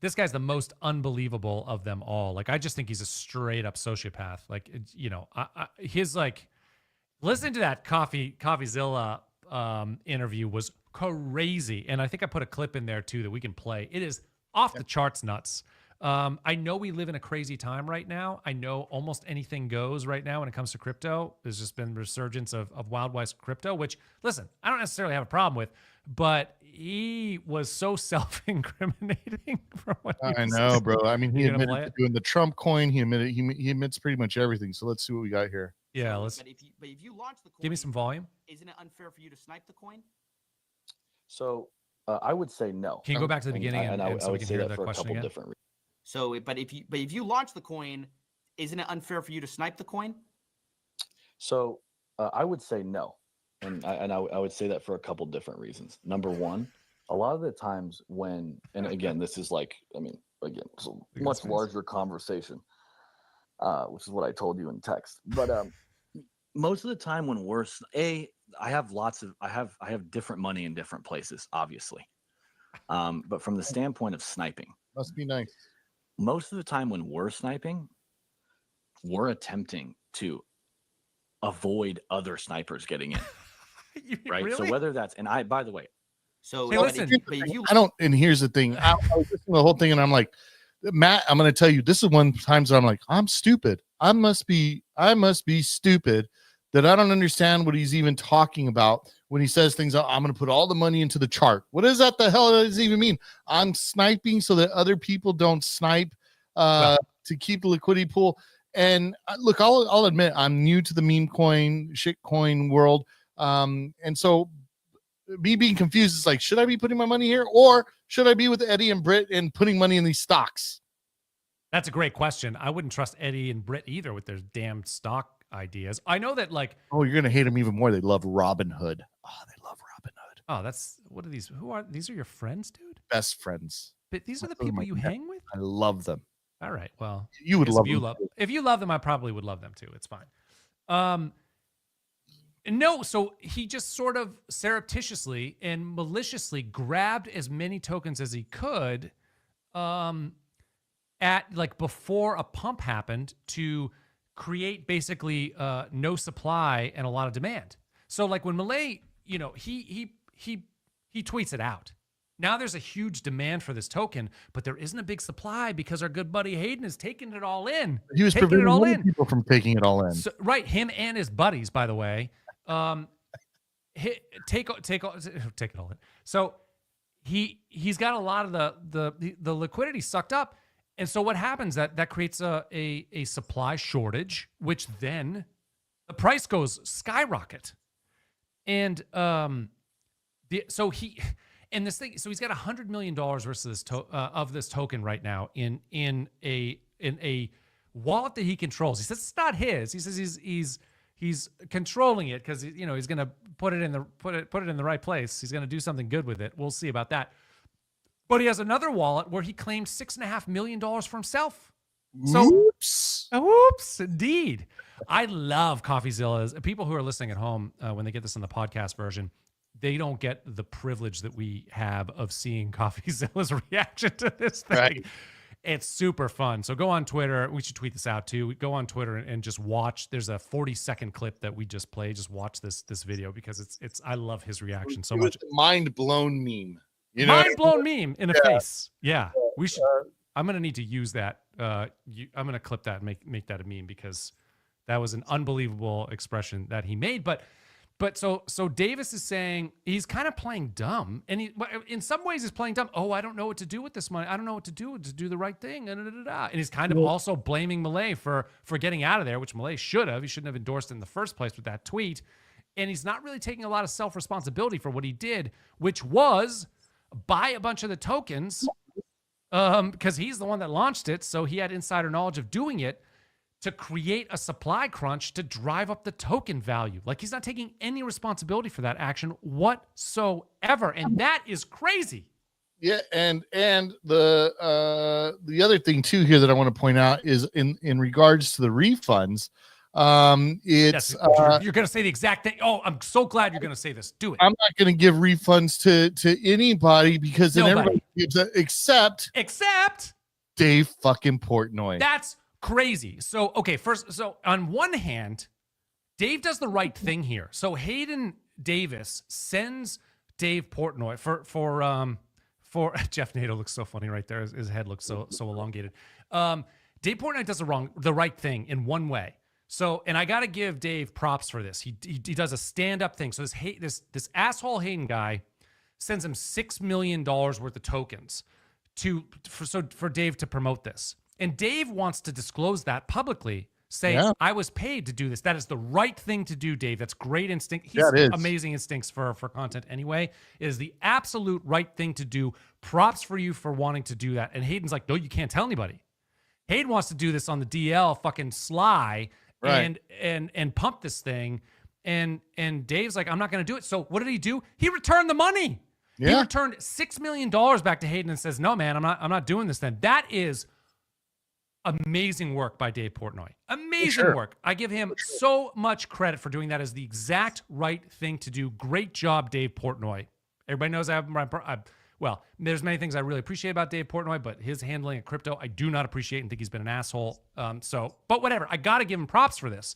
G: this guy's the most unbelievable of them all. Like, I just think he's a straight up sociopath. Like, you know, his like, listen to that CoffeeZilla interview was crazy. And I think I put a clip in there too that we can play. It is off the charts nuts. I know we live in a crazy time right now. I know almost anything goes right now when it comes to crypto. There's just been resurgence of Wild West crypto, which, listen, I don't necessarily have a problem with, but he was so self-incriminating from what
A: I know, bro. I mean, he admitted to doing the Trump coin. He admits pretty much everything. So let's see what we got here.
G: Yeah,
D: But if you launch the coin,
G: give me some volume.
D: Isn't it unfair for you to snipe the coin?
H: So I would say no.
G: Can you go back to the beginning
H: and
G: so
H: I
G: we
H: would
G: can
H: say
G: hear
H: that
G: the
H: for a
G: question
H: couple
G: again?
H: different reasons.
D: So, but if you launch the coin, isn't it unfair for you to snipe the coin?
H: So I would say no, and I would say that for a couple different reasons. Number one, a lot of the times when, and again, this is like, I mean, again, it's a much larger conversation, which is what I told you in text. But most of the time when I have different money in different places, obviously. But from the standpoint of sniping,
A: Must be nice.
H: most of the time when we're sniping, we're attempting to avoid other snipers getting in. Right.
G: Really?
H: So whether that's, and I, by the way,
D: So
G: Hey,
D: but
G: listen,
D: if you
A: I don't, and here's the thing. I was listening to the whole thing and I'm like, Matt, I'm going to tell you, this is one times that I'm like, I'm stupid. I must be stupid that I don't understand what he's even talking about when he says things. I'm going to put all the money into the chart. What is that? The hell does it even mean? I'm sniping so that other people don't snipe to keep the liquidity pool. And look, I'll admit I'm new to the meme coin, shit coin world. And so me being confused is like, should I be putting my money here or should I be with Eddie and Britt and putting money in these stocks?
G: That's a great question. I wouldn't trust Eddie and Britt either with their damn stock ideas. I know that, like,
A: Oh, you're gonna hate them even more. They love Robinhood. Oh, they love Robinhood.
G: oh, what are these? These are your friends, dude?
A: Best friends.
G: But these are the
A: Those are
G: people
A: my
G: you
A: best.
G: hang with?
A: I love them.
G: All right. Well,
A: You would
G: guess
A: love
G: if you
A: them.
G: love if you love them, I probably would love them too. It's fine. No, so he just sort of surreptitiously and maliciously grabbed as many tokens as he could at like before a pump happened to create basically no supply and a lot of demand. So like when Malay, you know, he tweets it out. Now there's a huge demand for this token, but there isn't a big supply because our good buddy Hayden is taking it all in.
A: He was
G: taking
A: preventing
G: it all
A: other
G: in.
A: people from taking it all in.
G: So, right, him and his buddies, by the way, take it all in. So he's got a lot of the liquidity sucked up, and so what happens that creates a supply shortage, which then the price goes skyrocket, and so he's got $100 million worth of this token right now in a wallet that he controls. He says it's not his. He says he's controlling it because he's going to put it in the right place. He's going to do something good with it. We'll see about that. But he has another wallet where he claimed $6.5 million for himself. So, oops, indeed. I love CoffeeZillas. People who are listening at home, when they get this in the podcast version, they don't get the privilege that we have of seeing CoffeeZilla's reaction to this thing.
A: Right.
G: It's super fun. So go on Twitter. We should tweet this out too. Go on Twitter and just watch. There's a 40-second clip that we just played. Just watch this video because it's. I love his reaction so much.
A: Mind blown meme. You know,
G: Mind blown meme in the face. Yeah, we should. I'm gonna need to use that. I'm gonna clip that and make that a meme because that was an unbelievable expression that he made. But so Davis is saying he's kind of playing dumb, and he in some ways he's playing dumb. Oh, I don't know what to do with this money. I don't know what to do the right thing. And he's kind of also blaming Malay for getting out of there, which Malay should have. He shouldn't have endorsed in the first place with that tweet. And he's not really taking a lot of self-responsibility for what he did, which was buy a bunch of the tokens because he's the one that launched it. So he had insider knowledge of doing it to create a supply crunch to drive up the token value. Like he's not taking any responsibility for that action whatsoever. And that is crazy.
A: Yeah, and the other thing too here that I want to point out is in regards to the refunds, it's
G: you're going to say the exact thing. Oh, I'm so glad you're going to say this. Do it.
A: I'm not going to give refunds to anybody because then everybody gives it except Dave fucking Portnoy.
G: That's crazy. So, okay, first, so on one hand, Dave does the right thing here. So Hayden Davis sends Dave Portnoy for Jeff Nato looks so funny right there. His head looks so elongated. Dave Portnoy does the right thing in one way. So, and I got to give Dave props for this. He does a stand-up thing. So this asshole Hayden guy sends him $6 million worth of tokens for Dave to promote this. And Dave wants to disclose that publicly, saying, I was paid to do this. That is the right thing to do, Dave. That's great instinct. He's amazing instincts for content anyway. It is the absolute right thing to do. Props for you for wanting to do that. And Hayden's like, no, you can't tell anybody. Hayden wants to do this on the DL fucking sly and pump this thing. And Dave's like, I'm not going to do it. So what did he do? He returned the money. Yeah. He returned $6 million back to Hayden and says, no, man, I'm not doing this then. That is amazing work by Dave Portnoy. Amazing work. I give him so much credit for doing that as the exact right thing to do. Great job, Dave Portnoy. Everybody knows well, there's many things I really appreciate about Dave Portnoy, but his handling of crypto, I do not appreciate and think he's been an asshole. But whatever. I got to give him props for this.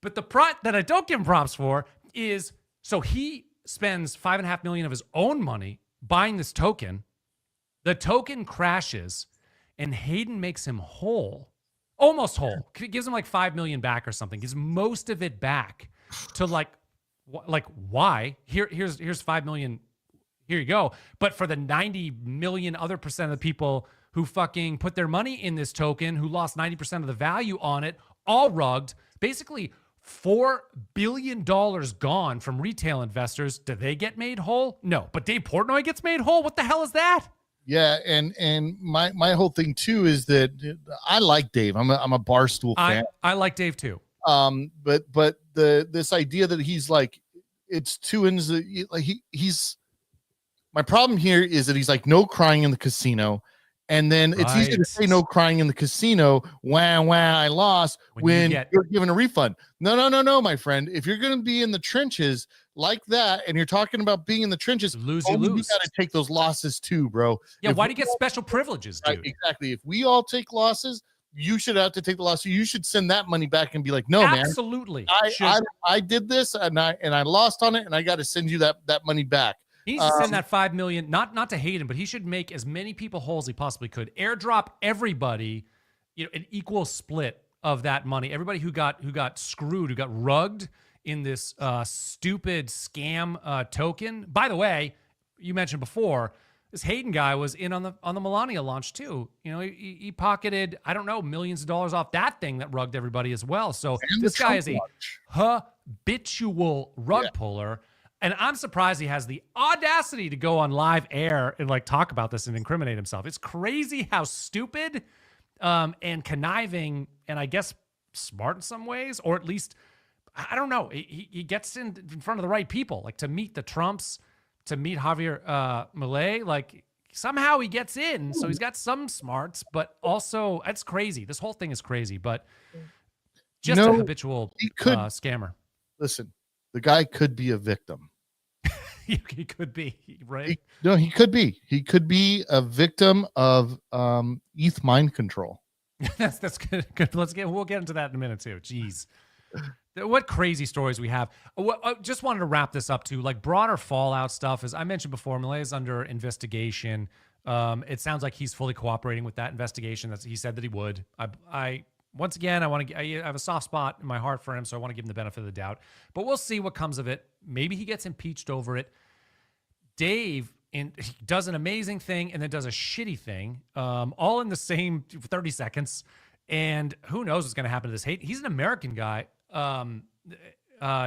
G: But the part that I don't give him props for is, so he spends $5.5 million of his own money buying this token. The token crashes, and Hayden makes him whole, almost whole. Gives him like $5 million back or something. Gives most of it back to like why? Here's $5 million. Here you go. But for the 90 million other percent of the people who fucking put their money in this token, who lost 90% of the value on it, all rugged, basically $4 billion gone from retail investors. Do they get made whole? No. But Dave Portnoy gets made whole? What the hell is that?
A: Yeah, and my whole thing too is that I like Dave. I'm a Barstool fan.
G: I like Dave too.
A: But this idea that he's like, it's two ends. Like he's my problem here is that he's like, no crying in the casino. And then it's easy to say no crying in the casino. Wah, I lost when you're given a refund. No, my friend. If you're going to be in the trenches like that, and you're talking about being in the trenches,
G: you
A: lose. You got to take those losses too, bro.
G: Yeah, why do you get special privileges, dude?
A: Right, exactly. If we all take losses, you should have to take the loss. You should send that money back and be like, no,
G: absolutely.
A: Man, I did this and I lost on it, and I got to send you that money back.
G: He needs to send that $5 million, not to Hayden, but he should make as many people whole as he possibly could. Airdrop everybody, an equal split of that money. Everybody who got screwed, who got rugged in this stupid scam token. By the way, you mentioned before, this Hayden guy was in on the Melania launch too. He pocketed, I don't know, millions of dollars off that thing that rugged everybody as well. So this guy is a habitual rug puller. And I'm surprised he has the audacity to go on live air and like talk about this and incriminate himself. It's crazy how stupid and conniving and I guess smart in some ways, or at least, I don't know, he gets in front of the right people, like to meet the Trumps, to meet Javier Milei, like somehow he gets in. So he's got some smarts, but also it's crazy. This whole thing is crazy, but just a habitual scammer.
A: Listen. The guy could be a victim.
G: He could be, right?
A: He could be. He could be a victim of ETH mind control.
G: That's good. We'll get into that in a minute too. Jeez. What crazy stories we have. I just wanted to wrap this up too. Like broader fallout stuff, as I mentioned before, Milei is under investigation. It sounds like he's fully cooperating with that investigation. He said that he would. Once again, I have a soft spot in my heart for him, so I want to give him the benefit of the doubt. But we'll see what comes of it. Maybe he gets impeached over it. Dave he does an amazing thing and then does a shitty thing, all in the same 30 seconds. And who knows what's going to happen to this hate. He's an American guy.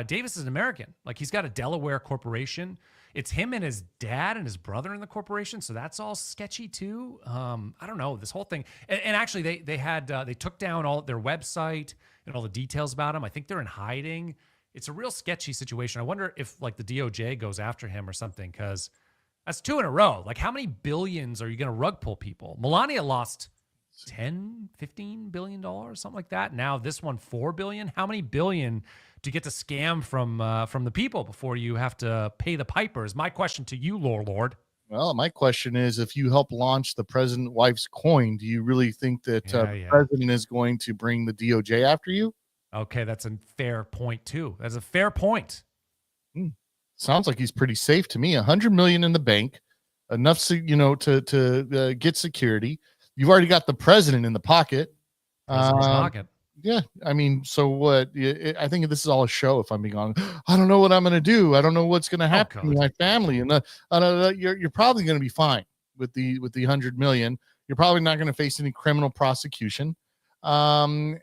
G: Davis is an American. Like he's got a Delaware corporation. It's him and his dad and his brother in the corporation, so that's all sketchy too. I don't know, this whole thing. And actually, they took down all their website and all the details about him. I think they're in hiding. It's a real sketchy situation. I wonder if like the DOJ goes after him or something, because that's 2 in a row. Like how many billions are you going to rug pull people? Melania lost 10, 15 billion dollars, something like that. Now this one, 4 billion. How many billion do you get to scam from the people before you have to pay the pipers? My question to you, Lord.
A: Well, my question is, if you help launch the president wife's coin, do you really think that the president is going to bring the DOJ after you?
G: Okay, that's a fair point too. That's a fair point.
A: Sounds like he's pretty safe to me. 100 million in the bank, enough to get security. You've already got the president in the pocket. Yeah, I mean, so what? I think this is all a show. If I'm being honest, I don't know what I'm going to do. I don't know what's going to happen to my family, and you're probably going to be fine with the 100 million. You're probably not going to face any criminal prosecution, and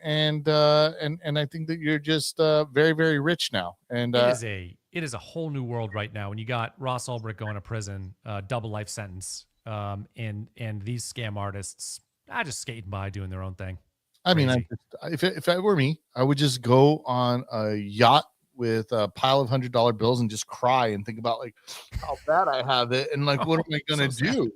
A: I think that you're just very, very rich now. And
G: it is a whole new world right now. When you got Ross Ulbricht going to prison, double life sentence, and these scam artists, just skating by doing their own thing.
A: I mean, if it were me, I would just go on a yacht with a pile of $100 bills and just cry and think about like how bad I have it and like what am I gonna do?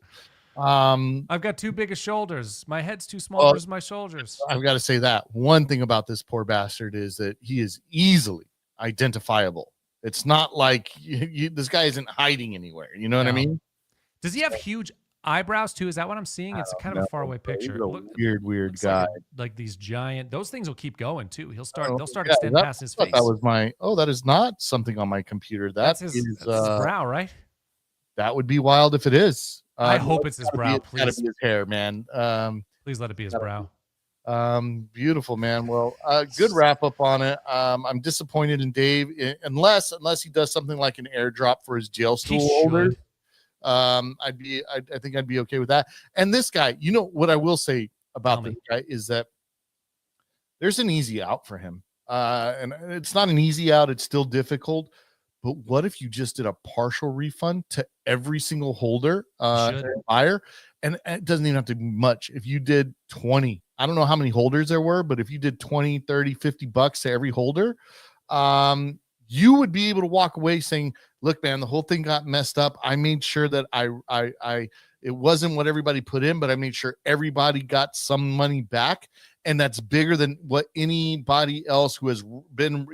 G: I've got too big of shoulders. My head's too small
A: Well,
G: versus my shoulders.
A: I've got to say that one thing about this poor bastard is that he is easily identifiable. It's not like this guy isn't hiding anywhere. You know what I
G: No.
A: mean?
G: Does he have huge eyebrows too? Is that what I'm seeing? It's kind of a far away picture.
A: He's a
G: Look,
A: weird
G: looks
A: guy.
G: like these giant. Those things will keep going too. They'll start
A: Yeah,
G: extend
A: that,
G: past his
A: I
G: face.
A: thought that was my. Oh, that is not something on my computer.
G: That's his brow, right?
A: That would be wild if it is.
G: I hope it's his brow.
A: It's gotta
G: Please,
A: be his hair, man.
G: please let it be his brow.
A: Beautiful, man. Well, good wrap up on it. I'm disappointed in Dave unless he does something like an airdrop for his jail stool holders. I think I'd be okay with that. And this guy, you know what I will say about this guy is that there's an easy out for him. And it's not an easy out, it's still difficult. But what if you just did a partial refund to every single holder and buyer? And it doesn't even have to be much. If you did 20, I don't know how many holders there were, but if you did 20, 30, $50 to every holder, you would be able to walk away saying, look, man, the whole thing got messed up. I made sure that it wasn't what everybody put in, but I made sure everybody got some money back. And that's bigger than what anybody else who has been,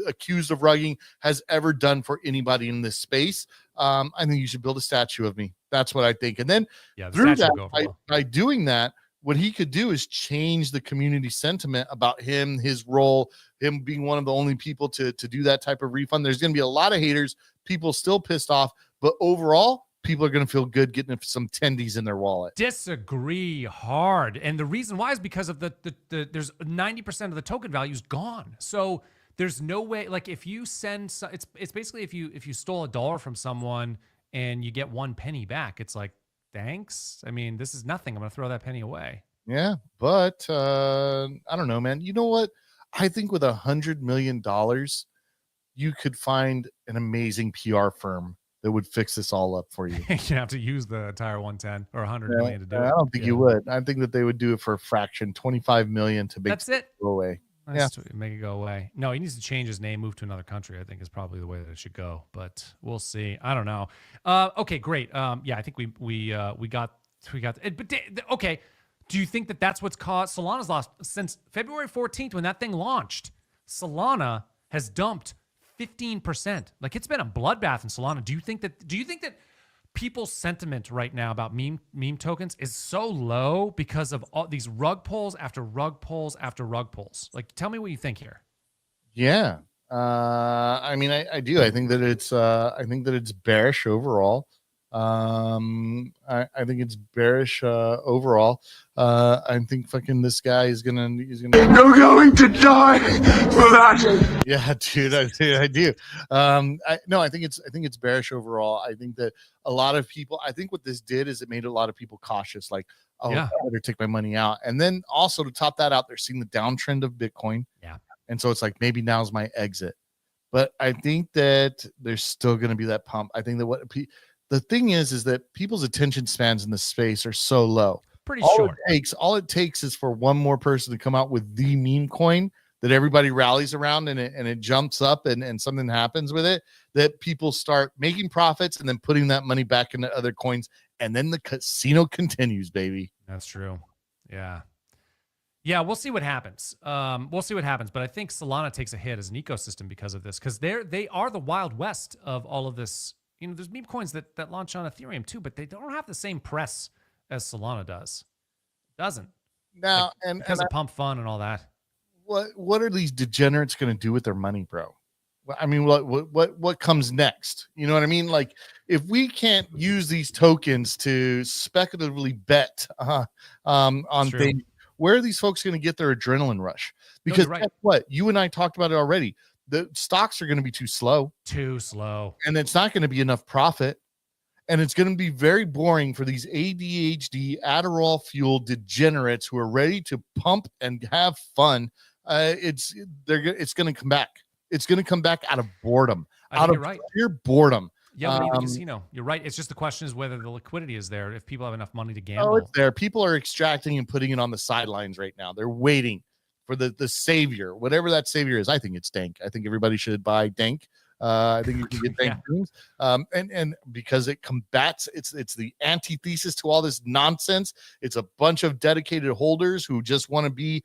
A: accused of rugging has ever done for anybody in this space. I think you should build a statue of me. That's what I think. And then through that, by doing that, what he could do is change the community sentiment about him, his role, him being one of the only people to do that type of refund. There's going to be a lot of haters, people still pissed off, but overall, people are going to feel good getting some tendies in their wallet.
G: Disagree hard. And the reason why is because of the there's 90% of the token value is gone. So there's no way, like if you send, it's basically if you stole $1 from someone and you get 1 penny back, it's like, thanks. I mean, this is nothing. I'm going to throw that penny away.
A: Yeah. But I don't know, man. You know what? I think with $100 million, you could find an amazing PR firm that would fix this all up for you.
G: You have to use the entire 110 or 100 million to do it.
A: I don't think you would. I think that they would do it for a fraction, 25 million to make it go away.
G: Make it go away. No, he needs to change his name, move to another country. I think is probably the way that it should go, but we'll see. I don't know. Okay, great. Yeah, I think we got it. But okay, do you think that that's what's caused Solana's loss since February 14th when that thing launched? Solana has dumped 15%. Like it's been a bloodbath in Solana. Do you think that people's sentiment right now about meme tokens is so low because of all these rug pulls after rug pulls after rug pulls? Like, tell me what you think here.
A: Yeah. I mean, I do. I think that it's bearish overall. I think it's bearish overall. I think fucking this guy is gonna you're going to die for that. Yeah, dude, I do. I think it's bearish overall. I think that a lot of people, I think what this did is it made a lot of people cautious, like, oh, I better take my money out. And then also to top that out, they're seeing the downtrend of Bitcoin.
G: Yeah.
A: And so it's like, maybe now's my exit. But I think that there's still going to be that pump. I think that the thing is that people's attention spans in this space are so low.
G: Pretty
A: short. All it takes is for one more person to come out with the meme coin that everybody rallies around and it jumps up and something happens with it, that people start making profits and then putting that money back into other coins. And then the casino continues, baby.
G: That's true. Yeah. Yeah, we'll see what happens. But I think Solana takes a hit as an ecosystem because of this, because they are the Wild West of all of this. You know, there's meme coins that launch on Ethereum too, but they don't have the same press as Solana does. It doesn't.
A: Now,
G: because of pump fun and all that.
A: What are these degenerates going to do with their money, bro? I mean, what comes next? You know what I mean? Like, if we can't use these tokens to speculatively bet on things, where are these folks going to get their adrenaline rush? Because guess what? You and I talked about it already. The stocks are going to be too slow. And it's not going to be enough profit. And it's going to be very boring for these ADHD, Adderall fueled degenerates who are ready to pump and have fun. It's going to come back. It's going to come back out of boredom, out of pure boredom.
G: Yeah, but even casino, you're right. It's just the question is whether the liquidity is there. If people have enough money to gamble.
A: Oh, it's there. People are extracting and putting it on the sidelines right now. They're waiting for the savior, whatever that savior is. I think it's Dank. I think everybody should buy Dank. I think you can get dank
G: Yeah.
A: dreams. And because it combats, it's the antithesis to all this nonsense. It's a bunch of dedicated holders who just want to be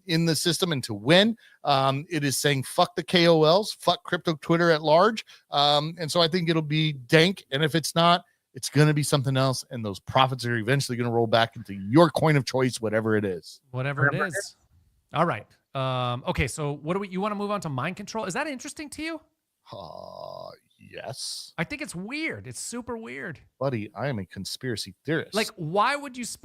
A: in the system and to win. It is saying fuck the KOLs, fuck crypto Twitter at large. And so I think it'll be dank. And if it's not, it's going to be something else. And those profits are eventually going to roll back into your coin of choice, whatever it is.
G: Whatever it is. All right. Okay. So what do you want to move on to mind control? Is that interesting to you?
A: Yes.
G: I think it's weird. It's super weird.
A: Buddy, I am a conspiracy theorist.
G: Like, why would you, so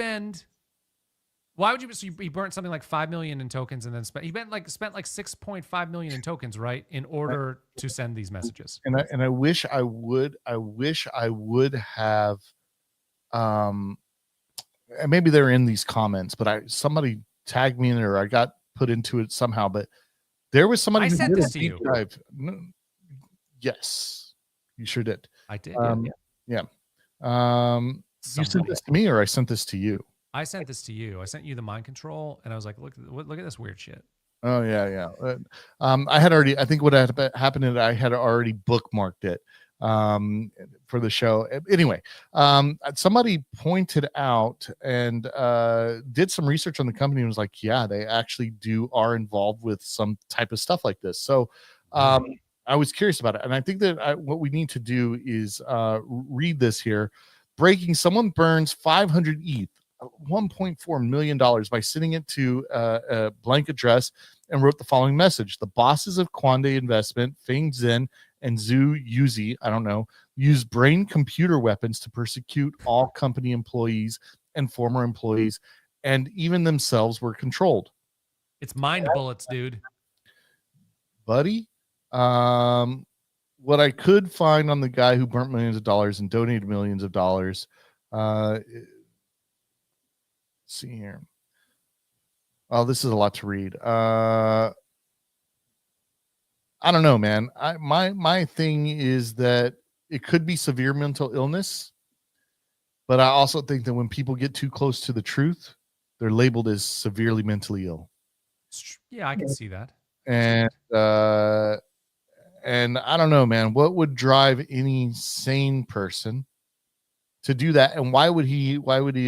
G: he burnt something like 5 million in tokens and then spent like 6.5 million in tokens, right? In order to send these messages.
A: And I wish I would have, and maybe they're in these comments, but somebody tagged me in it or I got put into it somehow, but there was somebody
G: I
A: who
G: sent
A: did
G: this
A: a
G: to
A: deep
G: you.
A: dive. Yes, you sure did.
G: I did.
A: Yeah. You sent this to me or I sent this to you?
G: I sent this to you. I sent you the mind control, and I was like, look at this weird shit.
A: Oh yeah. I had already. I think what had happened is I had already bookmarked it for the show. Anyway, somebody pointed out and did some research on the company and was like, yeah, they actually are involved with some type of stuff like this. So I was curious about it, and I think that what we need to do is read this here. Breaking: someone burns 500 ETH. $1.4 million by sending it to a blank address and wrote the following message. The bosses of Quande Investment, Feng Zhen, and Zhu Yuzi, I don't know, use brain computer weapons to persecute all company employees and former employees, and even themselves were controlled.
G: It's mind bullets, dude.
A: Buddy, what I could find on the guy who burnt millions of dollars and donated millions of dollars, see here. Oh, this is a lot to read. I don't know, man. My thing is that it could be severe mental illness, but I also think that when people get too close to the truth, they're labeled as severely mentally ill.
G: Yeah, I can see that.
A: And I don't know, man. What would drive any sane person to do that? And why would he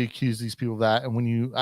A: accuse these people of that? And when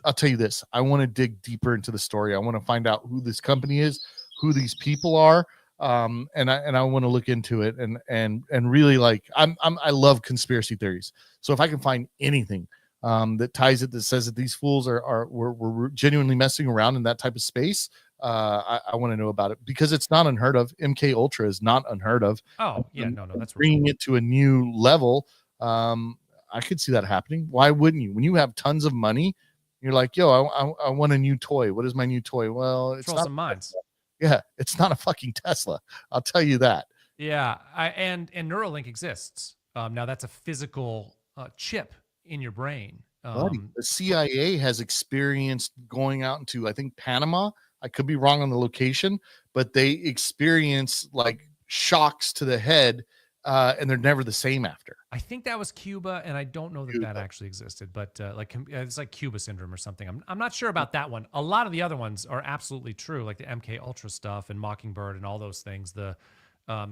A: I'll tell you this, I want to dig deeper into the story. I want to find out who this company is, who these people are. And I want to look into it and really, like, I love conspiracy theories. So if I can find anything that ties it, that says that these fools we're genuinely messing around in that type of space, I want to know about it, because it's not unheard of. MK Ultra is not unheard of.
G: Oh yeah, no, that's
A: bringing it to a new level. I could see that happening. Why wouldn't you? When you have tons of money, you're like, yo, I want a new toy. What is my new toy? Well, it's not
G: some minds.
A: Yeah, it's not a fucking Tesla. I'll tell you that.
G: Yeah, and Neuralink exists. Now that's a physical chip in your brain.
A: Buddy, the CIA has experienced going out into, I think, Panama. I could be wrong on the location, but they experience like shocks to the head, and they're never the same after.
G: I think that was Cuba, and I don't know that actually existed, but it's like Cuba syndrome or something. I'm not sure about that one. A lot of the other ones are absolutely true, like the MK Ultra stuff and Mockingbird and all those things. The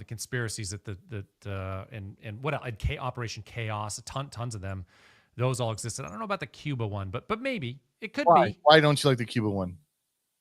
G: conspiracies and what else? Operation Chaos, tons of them. Those all existed. I don't know about the Cuba one, but maybe it could be.
A: Why don't you like the Cuba one?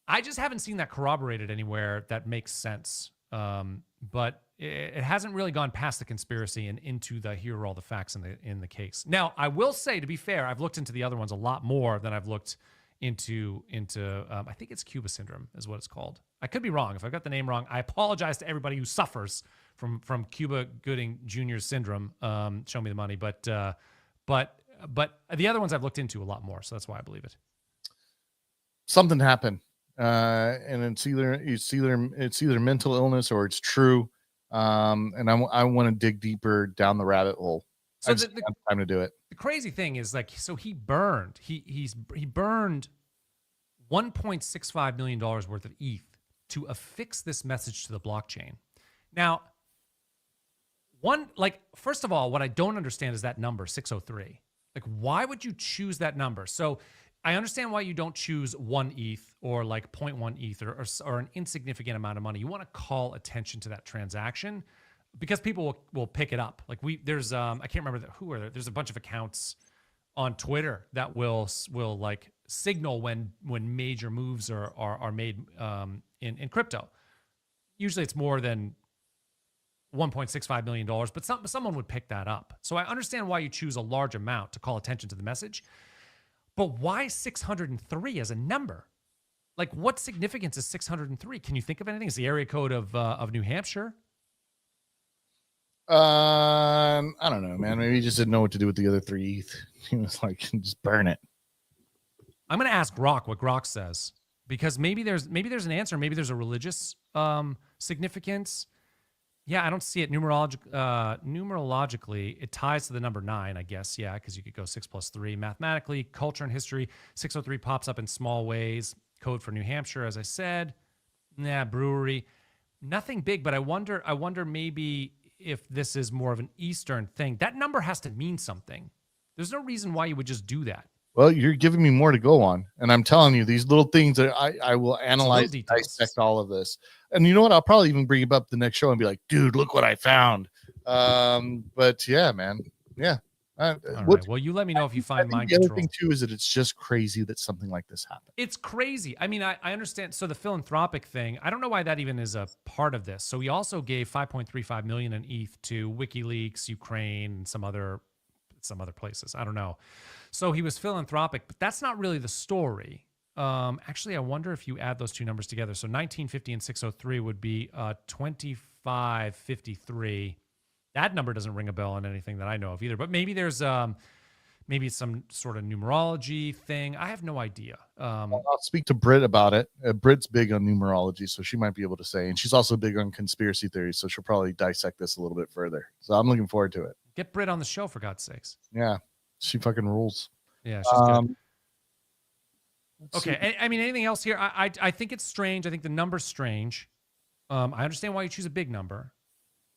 G: I just haven't seen that corroborated anywhere that makes sense. But it hasn't really gone past the conspiracy and into the here are all the facts in the case. Now, I will say, to be fair, I've looked into the other ones a lot more than I've looked into I think it's Cuba syndrome is what it's called. I could be wrong. If I've got the name wrong, I apologize to everybody who suffers from Cuba Gooding Jr. syndrome. Show me the money. But the other ones I've looked into a lot more, so that's why I believe it.
A: Something happened. And it's either mental illness or it's true. And I want to dig deeper down the rabbit hole.
G: So
A: I just don't have time to do it.
G: The crazy thing is, like, so he burned $1.65 million worth of ETH to affix this message to the blockchain. Now, first of all, what I don't understand is that number 603. Like, why would you choose that number? So I understand why you don't choose 1 ETH or like 0.1 ETH or an insignificant amount of money. You want to call attention to that transaction because people will pick it up. Like there's I can't remember who are there. There's a bunch of accounts on Twitter that will like signal when major moves are made in crypto. Usually it's more than $1.65 million, but someone would pick that up. So I understand why you choose a large amount to call attention to the message, but why 603 as a number? Like, what significance is 603? Can you think of anything? It's the area code of New Hampshire.
A: I don't know, man. Maybe he just didn't know what to do with the other 3 ETH. He was like, just burn it.
G: I'm going to ask Grok what Grok says, because maybe there's an answer. Maybe there's a religious significance. Yeah, I don't see it numerologically. It ties to the number 9, I guess. Yeah, because you could go 6 + 3. Mathematically, culture and history, 603 pops up in small ways. Code for New Hampshire, as I said. Brewery. Nothing big, but I wonder maybe if this is more of an Eastern thing. That number has to mean something. There's no reason why you would just do that.
A: Well, you're giving me more to go on. And I'm telling you, these little things that I will analyze, dissect all of this. And you know what? I'll probably even bring it up the next show and be like, dude, look what I found. But yeah, man. Yeah.
G: All right. Well, you let me know if you find mind control.
A: The other thing too is that it's just crazy that something like this happened.
G: It's crazy. I mean, I understand. So the philanthropic thing, I don't know why that even is a part of this. So he also gave 5.35 million in ETH to WikiLeaks, Ukraine, and some other places. I don't know. So he was philanthropic, but that's not really the story. Actually, I wonder if you add those two numbers together. So 1950 and 603 would be 2553. That number doesn't ring a bell on anything that I know of either. But maybe there's maybe some sort of numerology thing. I have no idea.
A: I'll speak to Britt about it. Britt's big on numerology, so she might be able to say. And she's also big on conspiracy theories, so she'll probably dissect this a little bit further. So I'm looking forward to it.
G: Get Britt on the show, for God's sakes.
A: Yeah, she fucking rules.
G: Yeah, she's good. Okay, I mean, anything else here? I think it's strange. I think the number's strange. I understand why you choose a big number.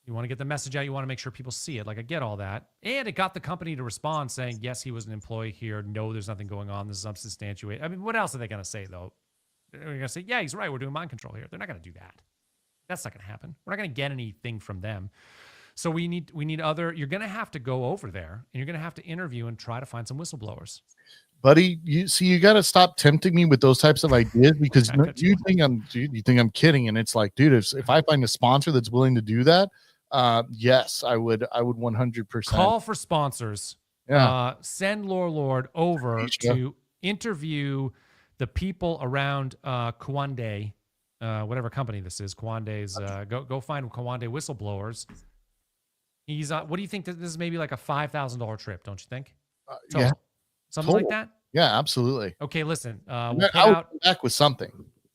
G: You want to get the message out. You want to make sure people see it. Like, I get all that. And it got the company to respond saying, yes, he was an employee here. No, there's nothing going on. This is unsubstantiated. I mean, what else are they going to say, though? They're going to say, yeah, he's right. We're doing mind control here. They're not going to do that. That's not going to happen. We're not going to get anything from them. So we need other, you're going to have to go over there and you're going to have to interview and try to find some whistleblowers.
A: Buddy, you got to stop tempting me with those types of ideas because you think I'm kidding. And it's like, dude, if I find a sponsor that's willing to do that, yes, I would 100%
G: call for sponsors.
A: Yeah.
G: Send LOR3LORD over to interview the people around Kwande, whatever company this is. Kwande's go find Kwande whistleblowers. He's what do you think? This is maybe like a $5,000 trip, don't you think?
A: Yeah,
G: something like that.
A: Yeah, absolutely.
G: Okay, listen.
A: I would come back with something.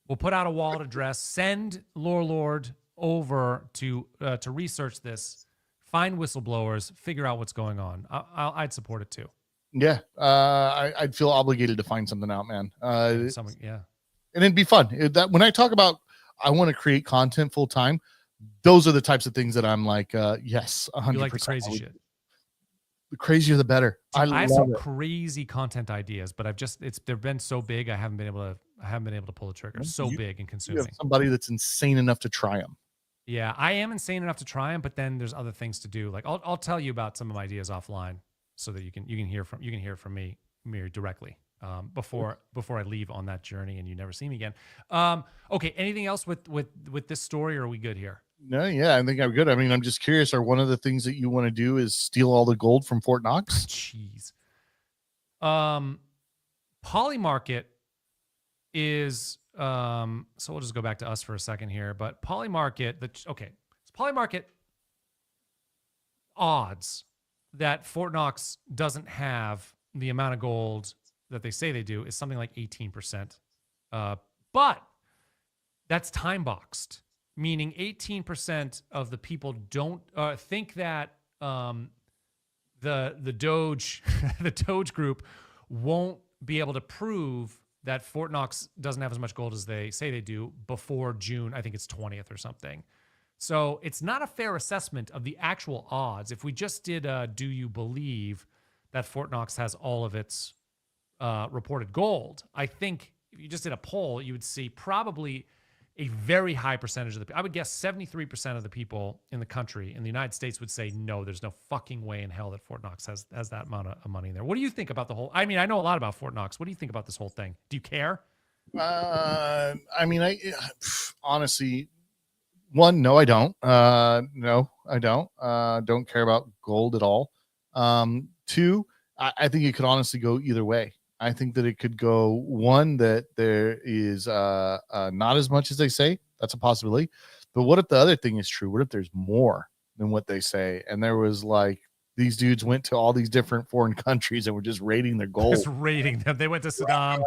G: We'll put out a wallet address. Send LOR3LORD over to research this, find whistleblowers, figure out what's going on. I'd support it too.
A: Yeah, I'd feel obligated to find something out, man.
G: Something, yeah,
A: and it'd be fun. That when I talk about I want to create content full time, those are the types of things that I'm like, yes, 100%.
G: You like the crazy shit.
A: The crazier, the better.
G: Dude, I have some crazy content ideas, but they've been so big, I haven't been able to pull the trigger. So big and consuming.
A: You have somebody that's insane enough to try them.
G: Yeah, I am insane enough to try them, but then there's other things to do. Like I'll tell you about some of my ideas offline, so that you can hear from me directly before I leave on that journey and you never see me again. Okay, anything else with this story, or are we good here?
A: No, yeah, I think I'm good. I mean, I'm just curious. Are one of the things that you want to do is steal all the gold from Fort Knox?
G: Jeez. Polymarket is so we'll just go back to us for a second here. But Polymarket, Polymarket odds that Fort Knox doesn't have the amount of gold that they say they do is something like 18%. But that's time boxed. Meaning 18% of the people don't think that the Doge the Doge group won't be able to prove that Fort Knox doesn't have as much gold as they say they do before June. I think it's 20th or something. So it's not a fair assessment of the actual odds. If we just did do you believe that Fort Knox has all of its reported gold. I think if you just did a poll, you would see probably a very high percentage of I would guess 73% of the people in the country, in the United States, would say, no, there's no fucking way in hell that Fort Knox has that amount of money in there. What do you think about the whole, I mean, I know a lot about Fort Knox. What do you think about this whole thing? Do you care?
A: I mean, honestly, one, no, I don't. No, I don't. Don't care about gold at all. Two, I think it could honestly go either way. I think that it could go one, that there is not as much as they say. That's a possibility. But what if the other thing is true? What if there's more than what they say? And there was like, these dudes went to all these different foreign countries and were just raiding their gold.
G: Just raiding them. They went to Saddam,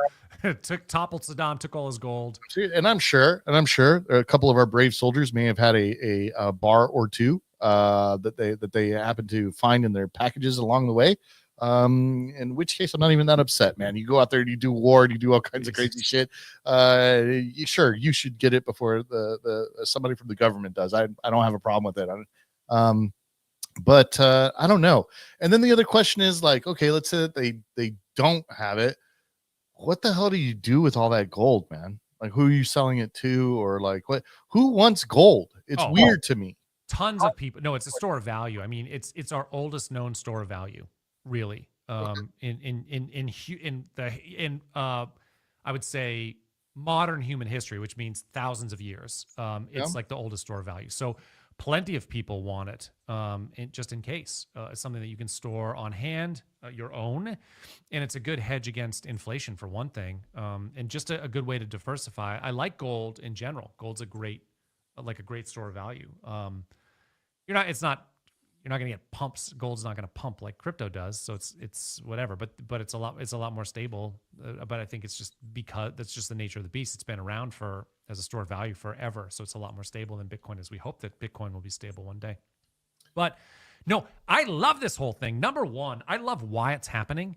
G: toppled Saddam, took all his gold.
A: And I'm sure a couple of our brave soldiers may have had a bar or two that they happened to find in their packages along the way. In which case I'm not even that upset, man. You go out there and you do war and you do all kinds of crazy shit. Sure, you should get it before the somebody from the government does. I don't have a problem with it. But I don't know. And then the other question is like, okay, let's say that they don't have it. What the hell do you do with all that gold, man? Like, who are you selling it to, or like who wants gold? It's weird to me.
G: Tons of people. No, it's a store of value. I mean, it's our oldest known store of value, really. In I would say modern human history, which means thousands of years. It's like the oldest store of value. So plenty of people want it, just in case. It's something that you can store on hand, your own, and it's a good hedge against inflation for one thing, and just a good way to diversify. I like gold in general. Gold's a great store of value. You're not going to get pumps. Gold's not going to pump like crypto does. So it's whatever, but it's a lot more stable. But I think it's just because that's just the nature of the beast. It's been around as a store of value forever. So it's a lot more stable than Bitcoin is. We hope that Bitcoin will be stable one day. But no, I love this whole thing. Number one, I love why it's happening.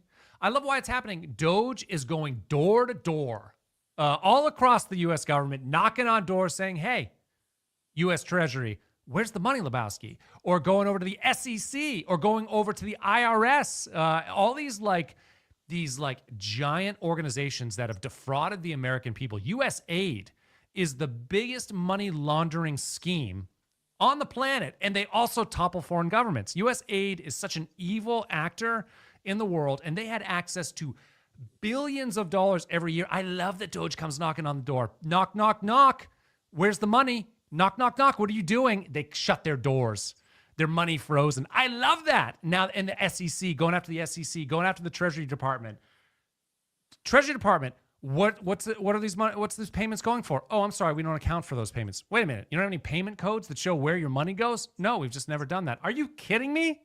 G: Doge is going door to door, all across the U.S. government, knocking on doors saying, hey, U.S. Treasury, where's the money, Lebowski? Or going over to the SEC, or going over to the IRS. All these giant organizations that have defrauded the American people. USAID is the biggest money laundering scheme on the planet, and they also topple foreign governments. USAID is such an evil actor in the world, and they had access to billions of dollars every year. I love that Doge comes knocking on the door. Knock, knock, knock. Where's the money? Knock, knock, knock. What are you doing? They shut their doors. Their money frozen. I love that. Now, in the SEC, going after the SEC, going after the Treasury Department. Treasury Department, what's these payments going for? Oh, I'm sorry, we don't account for those payments. Wait a minute. You don't have any payment codes that show where your money goes? No, we've just never done that. Are you kidding me?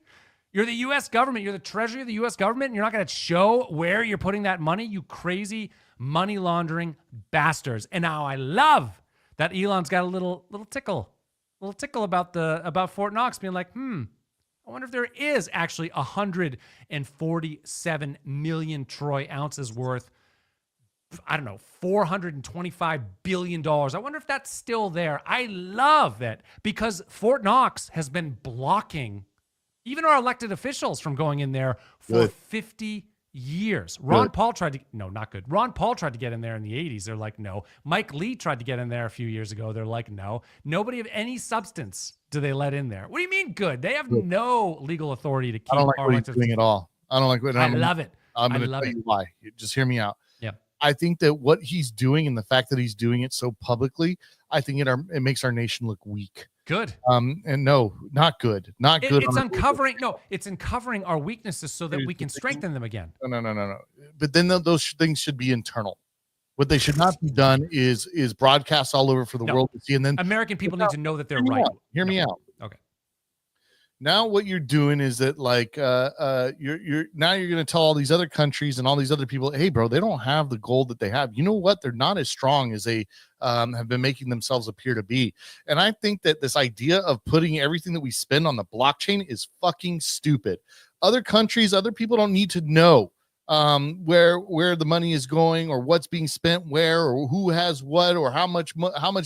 G: You're the U.S. government. You're the Treasury of the U.S. government, and you're not going to show where you're putting that money, you crazy money laundering bastards. And now I love that Elon's got a little tickle about Fort Knox, being like, I wonder if there is actually 147 million troy ounces worth, I don't know, $425 billion. I wonder if that's still there. I love it because Fort Knox has been blocking even our elected officials from going in there for 50 years. Ron Paul tried to, no, not good. Ron Paul tried to get in there in the 80s. They're like, no. Mike Lee tried to get in there a few years ago. They're like, no. Nobody of any substance do they let in there. What do you mean good? They have no legal authority to keep
A: I don't like what he's doing at all. I don't like what
G: I love it.
A: I'm going to tell you why. Just hear me out.
G: Yeah.
A: I think that what he's doing and the fact that he's doing it so publicly, I think it makes our nation look weak.
G: Good.
A: And no, not good. Not good.
G: It's uncovering our weaknesses so that we can strengthen them again.
A: No. But then those things should be internal. What they should not be done is broadcast all over for the world to see. And then
G: American people need to know that they're right.
A: Hear me out.
G: Okay.
A: Now what you're doing is that like you're going to tell all these other countries and all these other people, hey bro, they don't have the gold that they have. You know what? They're not as strong as they have been making themselves appear to be. And I think that this idea of putting everything that we spend on the blockchain is fucking stupid. Other countries, other people don't need to know where the money is going or what's being spent where or who has what or how much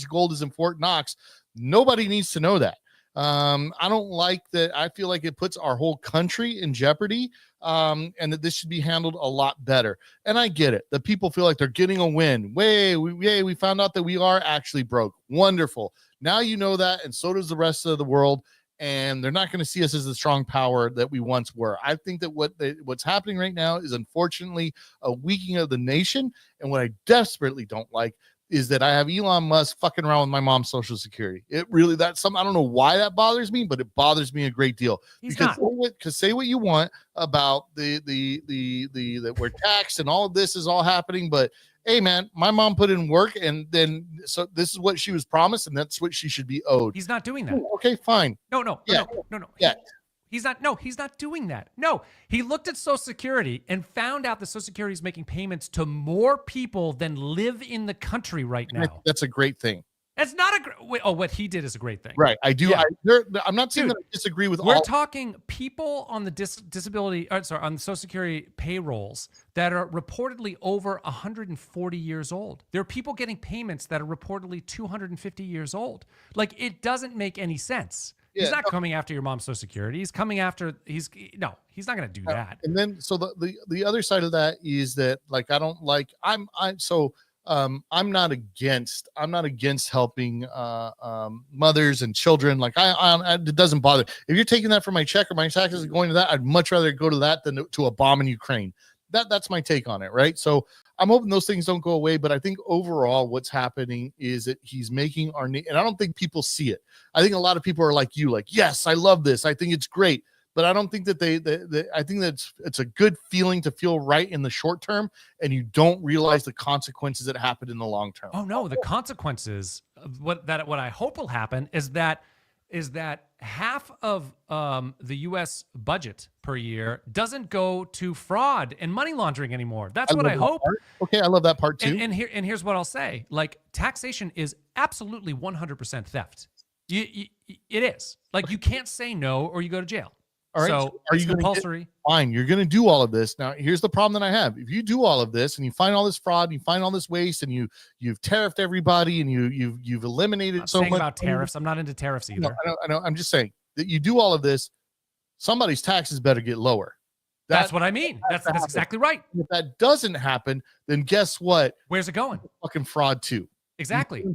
A: gold is in Fort Knox. Nobody needs to know that. I don't like that. I feel like it puts our whole country in jeopardy, and that this should be handled a lot better. And I get it. The people feel like they're getting a win. We found out that we are actually broke. Wonderful. Now you know that, and so does the rest of the world. And they're not going to see us as the strong power that we once were. I think that what's happening right now is unfortunately a weakening of the nation. And what I desperately don't like is that I have Elon Musk fucking around with my mom's social security. It really, that's something, I don't know why that bothers me, but it bothers me a great deal.
G: He's
A: because
G: not.
A: say what you want about the that we're taxed and all of this is all happening, but hey man, my mom put in work, and then so this is what she was promised, and that's what she should be owed.
G: He's not doing that.
A: Ooh, okay, fine.
G: No.
A: Yeah.
G: He's not doing that. No, he looked at Social Security and found out that Social Security is making payments to more people than live in the country right now.
A: That's a great thing.
G: That's not a what he did is a great thing.
A: Right. I do.
G: Yeah.
A: I'm not saying that I disagree with
G: We're
A: all.
G: talking people on the disability, on the Social Security payrolls that are reportedly over 140 years old. There are people getting payments that are reportedly 250 years old. Like, it doesn't make any sense. He's not coming after your mom's Social Security. He's coming after, he's not going to do that.
A: And then, so the other side of that is that, like, I don't like, I'm not against helping mothers and children. Like, it doesn't bother. If you're taking that from my check or my taxes and going to that, I'd much rather go to that than to a bomb in Ukraine. That's my take on it, right? So I'm hoping those things don't go away, but I think overall what's happening is that he's making and I don't think people see it. I think a lot of people are like you, like, yes, I love this, I think it's great, but I don't think that I think that it's a good feeling to feel right in the short term, and you don't realize the consequences that happen in the long term.
G: Oh no, the consequences, what I hope will happen is that half of the U.S. budget per year doesn't go to fraud and money laundering anymore. That's what I hope.
A: Okay, I love that part too.
G: And here's what I'll say: like, taxation is absolutely 100% theft. It is. Like, you can't say no or you go to jail.
A: All right.
G: So are you compulsory?
A: Fine, you're going to do all of this. Now, here's the problem that I have. If you do all of this and you find all this fraud, and you find all this waste, and you've tariffed everybody, and you've eliminated so much
G: about tariffs. I'm not into tariffs either.
A: No, I know. I'm just saying that you do all of this, somebody's taxes better get lower.
G: That's what I mean. That's exactly right.
A: If that doesn't happen, then guess what?
G: Where's it going?
A: Fucking fraud too.
G: Exactly.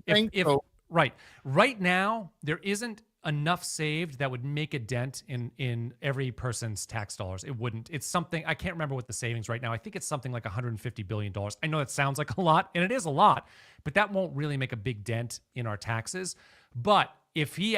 G: Right now, there isn't enough saved that would make a dent in every person's tax dollars. It wouldn't. It's something, I can't remember what the savings right now. I think it's something like $150 billion. I know that sounds like a lot, and it is a lot, but that won't really make a big dent in our taxes. But if they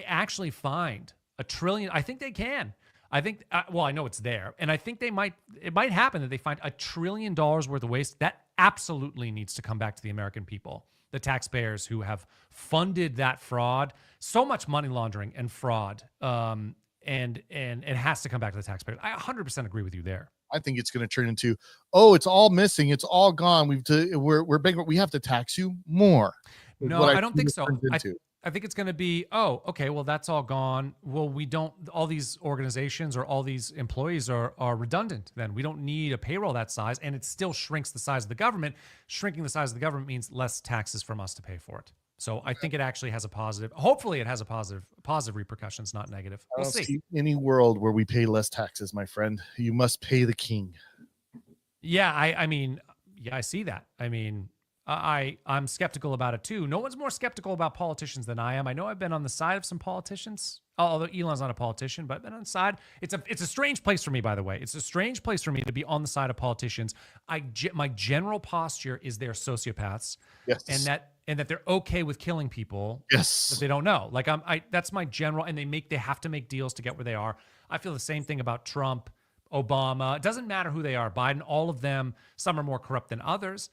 G: actually find $1 trillion, I think they can. I think, I know it's there, and I think it might happen that they find $1 trillion worth of waste. That absolutely needs to come back to the American people, the taxpayers who have funded that fraud, so much money laundering and fraud, and it has to come back to the taxpayers. I 100% agree with you there.
A: I think it's going to turn into, oh, it's all missing, it's all gone. We're bankrupt. We have to tax you more.
G: No, I don't think so. I think it's going to be, oh, okay, well, that's all gone. Well, all these organizations or all these employees are redundant then. We don't need a payroll that size, and it still shrinks the size of the government. Shrinking the size of the government means less taxes from us to pay for it. So I think it actually has hopefully it has a positive repercussions, not negative. We'll see.
A: Any world where we pay less taxes, my friend. You must pay the king.
G: Yeah, I mean, I see that. I mean, I'm skeptical about it too. No one's more skeptical about politicians than I am. I know I've been on the side of some politicians, although Elon's not a politician, but I've been on the side. It's a strange place for me, by the way. It's a strange place for me to be on the side of politicians. My general posture is they're sociopaths.
A: Yes.
G: And that they're okay with killing people.
A: Yes.
G: That they don't know. Like, that's my general, and they have to make deals to get where they are. I feel the same thing about Trump, Obama. It doesn't matter who they are. Biden, all of them, some are more corrupt than others.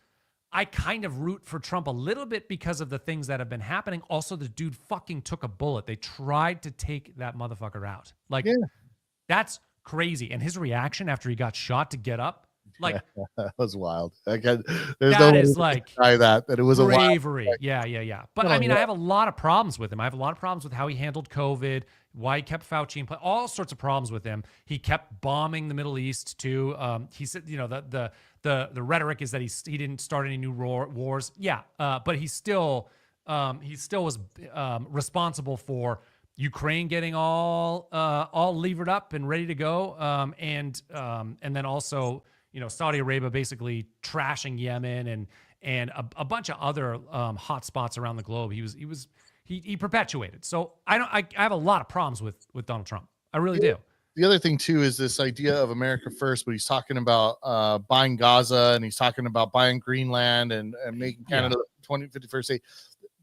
G: I kind of root for Trump a little bit because of the things that have been happening. Also, the dude fucking took a bullet. They tried to take that motherfucker out. Like, that's crazy. And his reaction after he got shot to get up, like,
A: that was wild. There's
G: that is like
A: that it was
G: bravery.
A: A
G: Yeah. But I mean, I have a lot of problems with him. I have a lot of problems with how he handled COVID, why he kept Fauci in play, all sorts of problems with him. He kept bombing the Middle East too. He said, the rhetoric is that he didn't start any new wars. Yeah, but he still was responsible for Ukraine getting all levered up and ready to go, and then also Saudi Arabia basically trashing Yemen and a bunch of other hot spots around the globe. He perpetuated. So I have a lot of problems with Donald Trump. I really do.
A: The other thing too is this idea of America first, but he's talking about buying Gaza, and he's talking about buying Greenland and making Canada the 51st state.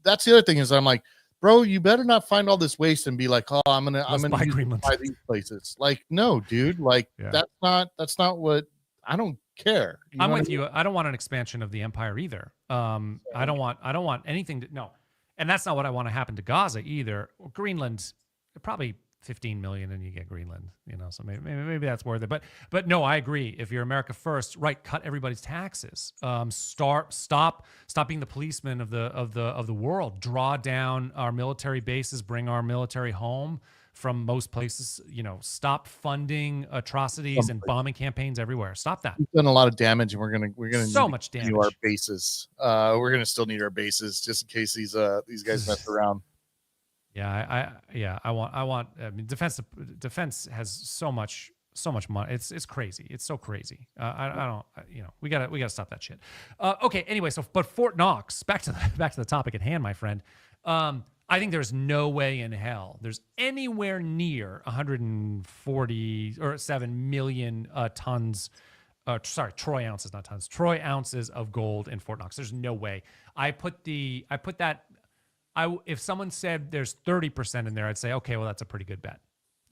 A: That's the other thing is I'm like, bro, you better not find all this waste and be like, oh, I'm gonna
G: buy Greenland,
A: buy these places. Like, no, dude, like that's not what. I don't care.
G: I'm with you. I don't want an expansion of the empire either. I don't want anything to no, and that's not what I want to happen to Gaza either. Greenland, probably 15 million and you get Greenland, so maybe that's worth it. But no, I agree. If you're America first, right, cut everybody's taxes. Stop being the policeman of the world. Draw down our military bases, bring our military home from most places. Stop funding atrocities and bombing campaigns everywhere. Stop that.
A: We've done a lot of damage, and we're gonna
G: so much damage.
A: Our bases. We're gonna still need our bases just in case these guys mess around.
G: Yeah, I want. I mean, defense has so much money. It's crazy. It's so crazy. I don't. We gotta stop that shit. Okay. Anyway, but Fort Knox. Back to the topic at hand, my friend. I think there's no way in hell there's anywhere near 147 million tons. Troy ounces, not tons. Troy ounces of gold in Fort Knox. There's no way. If someone said there's 30% in there, I'd say, okay, well, that's a pretty good bet.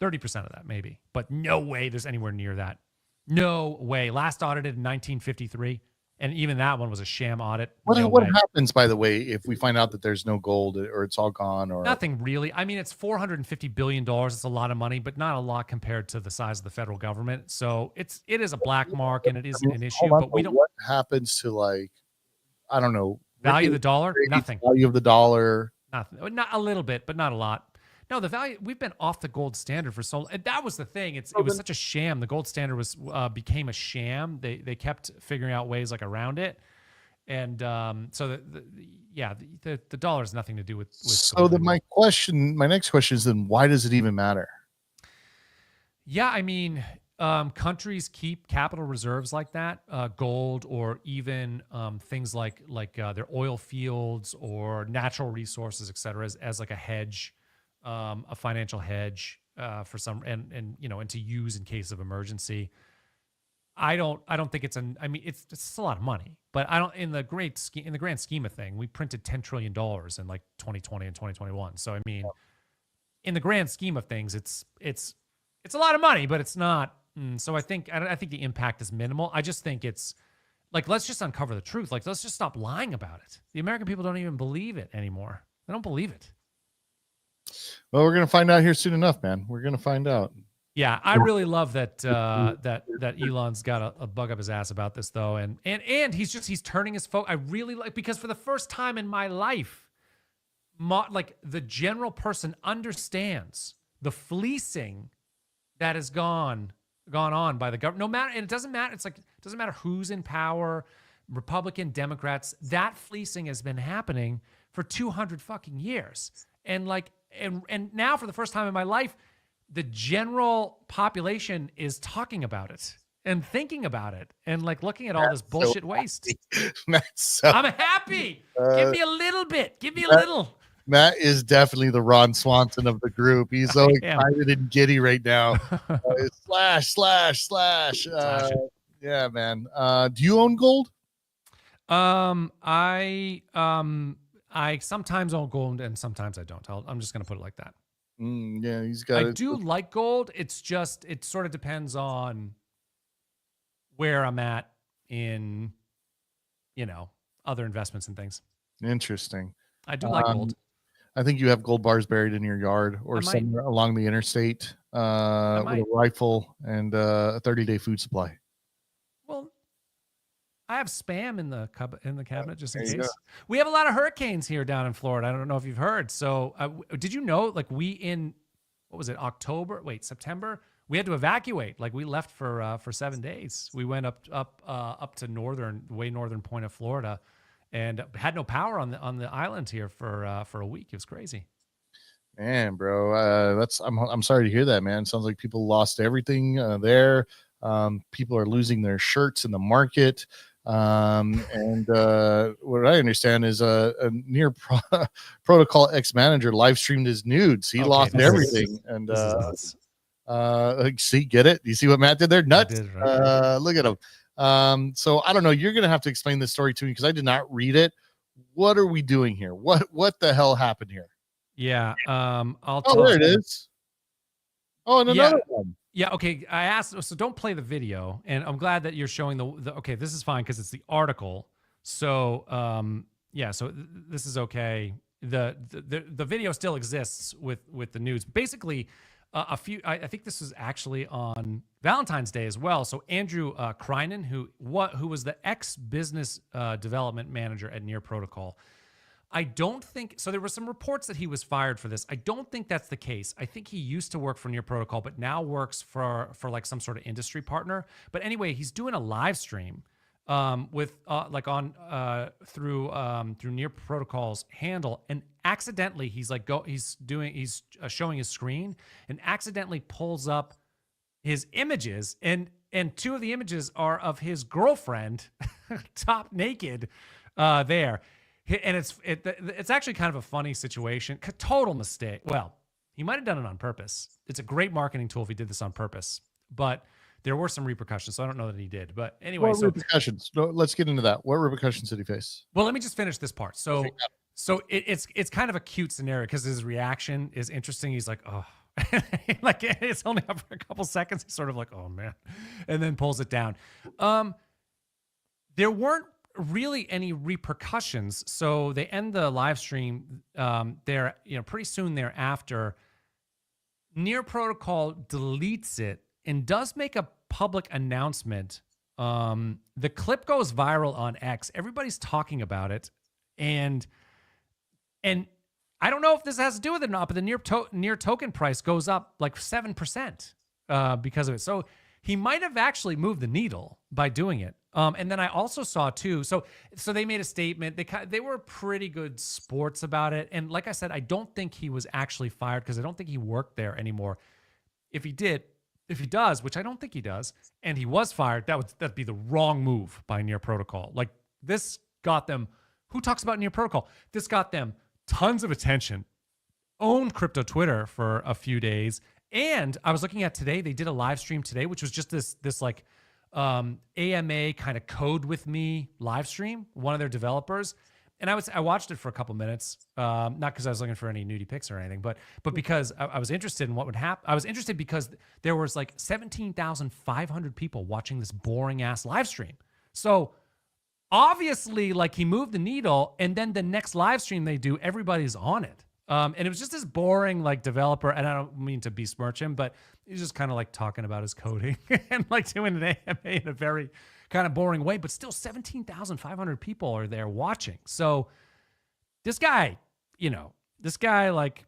G: 30% of that, maybe. But no way there's anywhere near that. No way. Last audited in 1953, and even that one was a sham audit.
A: What happens, by the way, if we find out that there's no gold or it's all gone? Or
G: nothing really. I mean, it's $450 billion. It's a lot of money, but not a lot compared to the size of the federal government. So it is a black mark, and it is an issue. But we don't.
A: What happens to, like, I don't know,
G: value of the dollar? Nothing.
A: Value of the dollar?
G: Nothing. Not a little bit, but not a lot. No, the value, we've been off the gold standard for so long. And that was the thing. It was such a sham. The gold standard became a sham. They kept figuring out ways around it. And so the dollar has nothing to do with
A: so
G: gold.
A: my next question is then why does it even matter?
G: Yeah, I mean, countries keep capital reserves like that, gold, or even things like their oil fields or natural resources, et cetera, as like a hedge, a financial hedge for some, and to use in case of emergency. I don't think it's it's a lot of money, but I don't in the grand scheme of thing, we printed $10 trillion in like 2020 and 2021. So I mean, in the grand scheme of things, it's a lot of money, but it's not. So I think the impact is minimal. I just think it's like, let's just uncover the truth. Like, let's just stop lying about it. The American people don't even believe it anymore. They don't believe it.
A: Well, we're going to find out here soon enough, man. We're going to find out.
G: Yeah, I really love that that Elon's got a bug up his ass about this, though, and he's turning his focus. I really like, because for the first time in my life, like the general person understands the fleecing that has gone on by the government. No matter, and it doesn't matter. It's like, it doesn't matter who's in power, Republican, Democrats. That fleecing has been happening for 200 fucking years, and now for the first time in my life, the general population is talking about it and thinking about it and like looking at all this bullshit waste. I'm happy. Give me a little bit. Give me a little.
A: Matt is definitely the Ron Swanson of the group. He's so excited and giddy right now. Slash. Yeah, man. Do you own gold?
G: I sometimes own gold and sometimes I don't. I'm just gonna put it like that.
A: Yeah, he's got.
G: I do like gold. It's just, it sort of depends on where I'm at in, other investments and things.
A: Interesting.
G: I do like gold.
A: I think you have gold bars buried in your yard or somewhere along the interstate with a rifle and a 30-day food supply.
G: Well, I have Spam in the cabinet just in case. We have a lot of hurricanes here down in Florida. I don't know if you've heard. So did you know, like, we in, what was it, September, we had to evacuate. Like, we left for 7 days. We went up to way northern point of Florida, and had no power on the island here for a week. It was crazy.
A: Man, bro, I'm sorry to hear that, man. Sounds like people lost everything there. People are losing their shirts in the market. And what I understand is a near protocol ex-manager live streamed his nudes. He lost everything. And
G: this is nuts.
A: see, get it? You see what Matt did there? Nuts.
G: Did, right?
A: Look at him. So I don't know. You're gonna have to explain this story to me because I did not read it. What are we doing here? What the hell happened here?
G: Yeah.
A: Oh, there it is. Oh, and another one.
G: Yeah. Okay. I asked, so don't play the video, and I'm glad that you're showing the okay, this is fine because it's the article. So, yeah. So this is okay. The video still exists with the news. Basically, I think this was actually on Valentine's Day as well. So Andrew Carano, who was the ex-business development manager at Near Protocol. I don't think so. There were some reports that he was fired for this. I don't think that's the case. I think he used to work for Near Protocol, but now works for like some sort of industry partner. But anyway, he's doing a live stream with like on through Near Protocol's handle, and accidentally he's showing his screen and accidentally pulls up his images, and two of the images are of his girlfriend top naked there. And it's actually kind of a funny situation. Total mistake. Well, he might have done it on purpose. It's a great marketing tool if he did this on purpose, but there were some repercussions. So I don't know that he did. But anyway,
A: what repercussions? No, let's get into that. What repercussions did he face?
G: Well, let me just finish this part. So it's kind of a cute scenario because his reaction is interesting. He's like, oh, like it's only up for a couple seconds. He's sort of like, oh man, and then pulls it down. There weren't really any repercussions. So they end the live stream there, pretty soon thereafter. Near Protocol deletes it and does make a public announcement. The clip goes viral on X. Everybody's talking about it. And I don't know if this has to do with it or not, but the near token price goes up like 7% because of it. So he might have actually moved the needle by doing it. And then I also saw too, so they made a statement. They were pretty good sports about it. And like I said, I don't think he was actually fired because I don't think he worked there anymore. If he does, which I don't think he does, and he was fired, that'd be the wrong move by Near Protocol. Like this got them, who talks about Near Protocol? This got them tons of attention, owned crypto Twitter for a few days. And I was looking at today, they did a live stream today, which was just this like, AMA kind of code with me live stream, one of their developers. And I watched it for a couple minutes, not because I was looking for any nudie pics or anything, but because I was interested in what would happen. I was interested because there was like 17,500 people watching this boring ass live stream. So obviously like he moved the needle, and then the next live stream they do, everybody's on it. And it was just this boring like developer, and I don't mean to besmirch him, but he's just kind of like talking about his coding and like doing an AMA in a very kind of boring way, but still 17,500 people are there watching. So this guy, like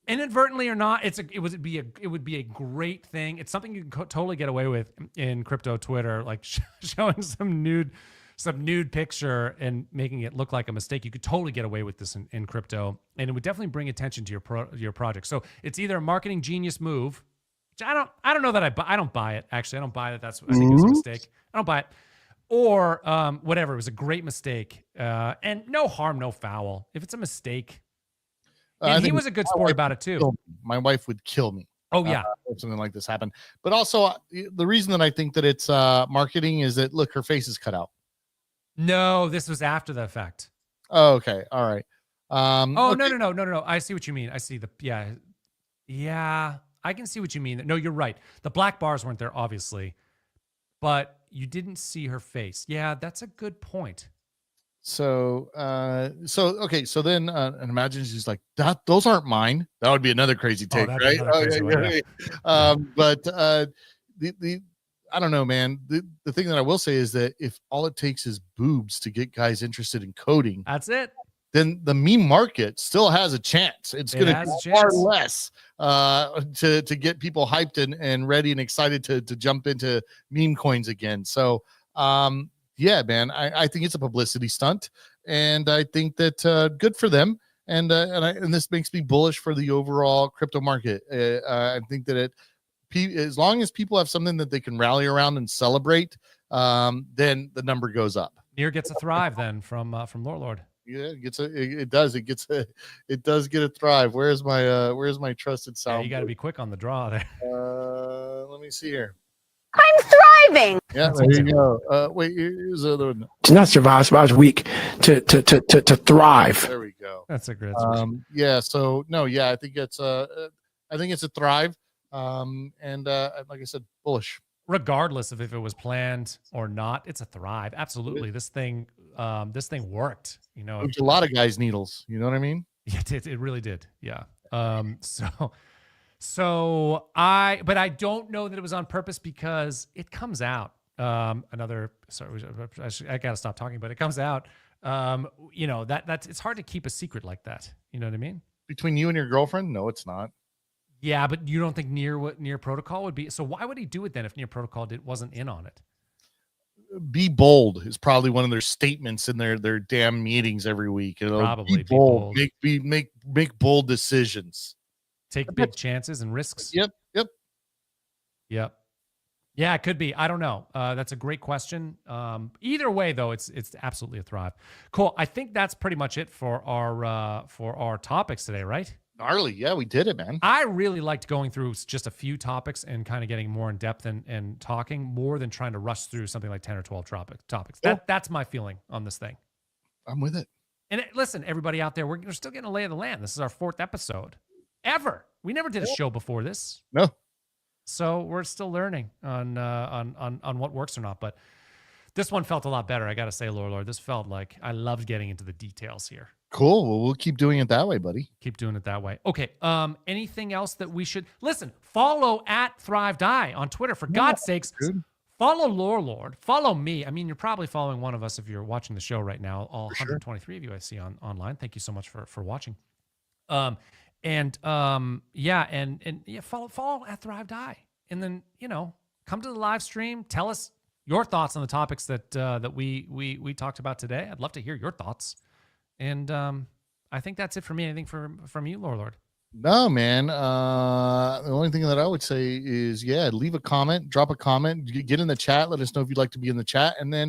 G: inadvertently or not, it would be a great thing. It's something you can totally get away with in crypto Twitter, like showing some nude picture and making it look like a mistake. You could totally get away with this in crypto, and it would definitely bring attention to your project. So it's either a marketing genius move, which I don't know that I don't buy it. Actually, I don't buy that. I think it was a mistake. I don't buy it. Or whatever. It was a great mistake. And no harm, no foul. If it's a mistake, and he was a good sport about it too.
A: My wife would kill me.
G: Oh yeah,
A: if something like this happened. But also the reason that I think that it's marketing is that look, her face is cut out.
G: No, this was after the fact.
A: Oh, okay. All right.
G: Okay. No. I see what you mean. I see yeah. I can see what you mean. No, you're right. The black bars weren't there, obviously, but you didn't see her face. Yeah, that's a good point.
A: So okay. So then, and imagine she's like, those aren't mine. That would be another crazy take, right? But I don't know, man. The thing that I will say is that if all it takes is boobs to get guys interested in coding,
G: that's it.
A: Then the meme market still has a chance. It's going to be far less to get people hyped and ready and excited to jump into meme coins again. So, yeah, man, I think it's a publicity stunt, and I think that good for them. and this makes me bullish for the overall crypto market. I think that as long as people have something that they can rally around and celebrate, then the number goes up.
G: Near gets a thrive then from LOR3LORD.
A: Yeah, it does get a thrive. Where's my trusted sound?
G: Yeah, you got to be quick on the draw there.
A: Let me see here.
I: I'm thriving.
A: Yeah, there you go. Wait, here's the other one.
F: To not survive weak, to thrive.
A: There we go.
G: That's a great.
A: Yeah. So no, yeah, I think it's a thrive. And like I said, bullish.
G: Regardless of if it was planned or not, it's a thrive. Absolutely, this thing worked. You know,
A: a lot of guys' needles. You know what I mean?
G: It really did. Yeah. But I don't know that it was on purpose because it comes out. I gotta stop talking, but it comes out. You know, that's it's hard to keep a secret like that. You know what I mean?
A: Between you and your girlfriend? No, it's not.
G: Yeah, but you don't think Near Protocol would be? So why would he do it then if Near Protocol wasn't in on it?
A: Be bold is probably one of their statements in their damn meetings every week. You know,
G: probably
A: be bold. Make bold decisions.
G: Take big chances and risks.
A: Yep.
G: Yeah, it could be. I don't know. That's a great question. Either way, though, it's absolutely a thrive. Cool. I think that's pretty much it for our topics today, right?
A: Gnarly. Yeah, we did it, man.
G: I really liked going through just a few topics and kind of getting more in depth and talking more than trying to rush through something like 10 or 12 topics. That's my feeling on this thing.
A: I'm with it.
G: And listen, everybody out there, we're still getting a lay of the land. This is our 4th episode ever. We never did a show before this.
A: No.
G: So we're still learning on what works or not. But this one felt a lot better. I got to say, LOR3LORD, this felt like I loved getting into the details here.
A: Cool. Well, we'll keep doing it that way, buddy.
G: Keep doing it that way. Okay. Anything else that we should listen? Follow at Thrive Die on Twitter. For God's sakes,
A: dude.
G: Follow LOR3LORD. Follow me. I mean, you're probably following one of us if you're watching the show right now. All 123 of you I see online. Thank you so much for watching. Follow at Thrive Die, and then come to the live stream. Tell us your thoughts on the topics that we talked about today. I'd love to hear your thoughts. And I think that's it for me. Anything from you, LOR3LORD?
A: No, man. The only thing that I would say is, leave a comment, drop a comment, get in the chat. Let us know if you'd like to be in the chat. And then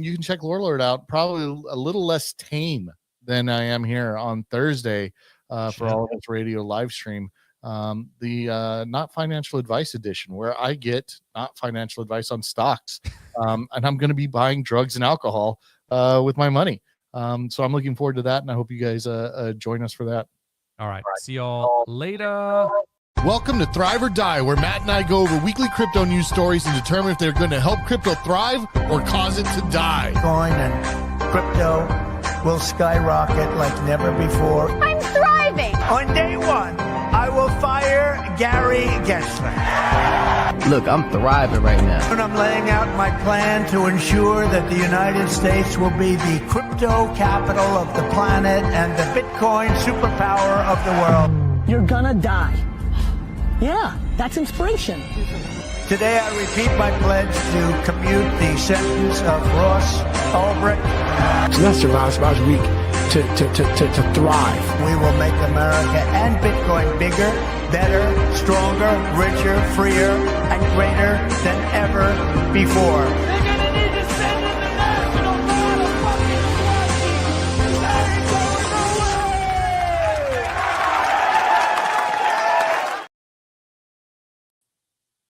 A: you can check LOR3LORD out. Probably a little less tame than I am here on Thursday for All of Us Radio live stream. The Not Financial Advice edition, where I get not financial advice on stocks. And I'm going to be buying drugs and alcohol with my money. So I'm looking forward to that, and I hope you guys join us for that.
G: All right. See y'all later.
A: Welcome to Thrive or Die, where Matt and I go over weekly crypto news stories and determine if they're going to help crypto thrive or cause it to die.
B: Bitcoin and crypto will skyrocket like never before.
I: I'm thriving.
B: On day one, I will fire Gary Gensler.
J: Look, I'm thriving right now.
B: And I'm laying out my plan to ensure that the United States will be the crypto capital of the planet and the Bitcoin superpower of the world.
J: You're gonna die. Yeah, that's inspiration.
B: Today I repeat my pledge to commute the sentence of Ross Ulbricht.
F: To not survive weak, to thrive.
B: We will make America and Bitcoin bigger, better, stronger, richer, freer, and greater than ever before.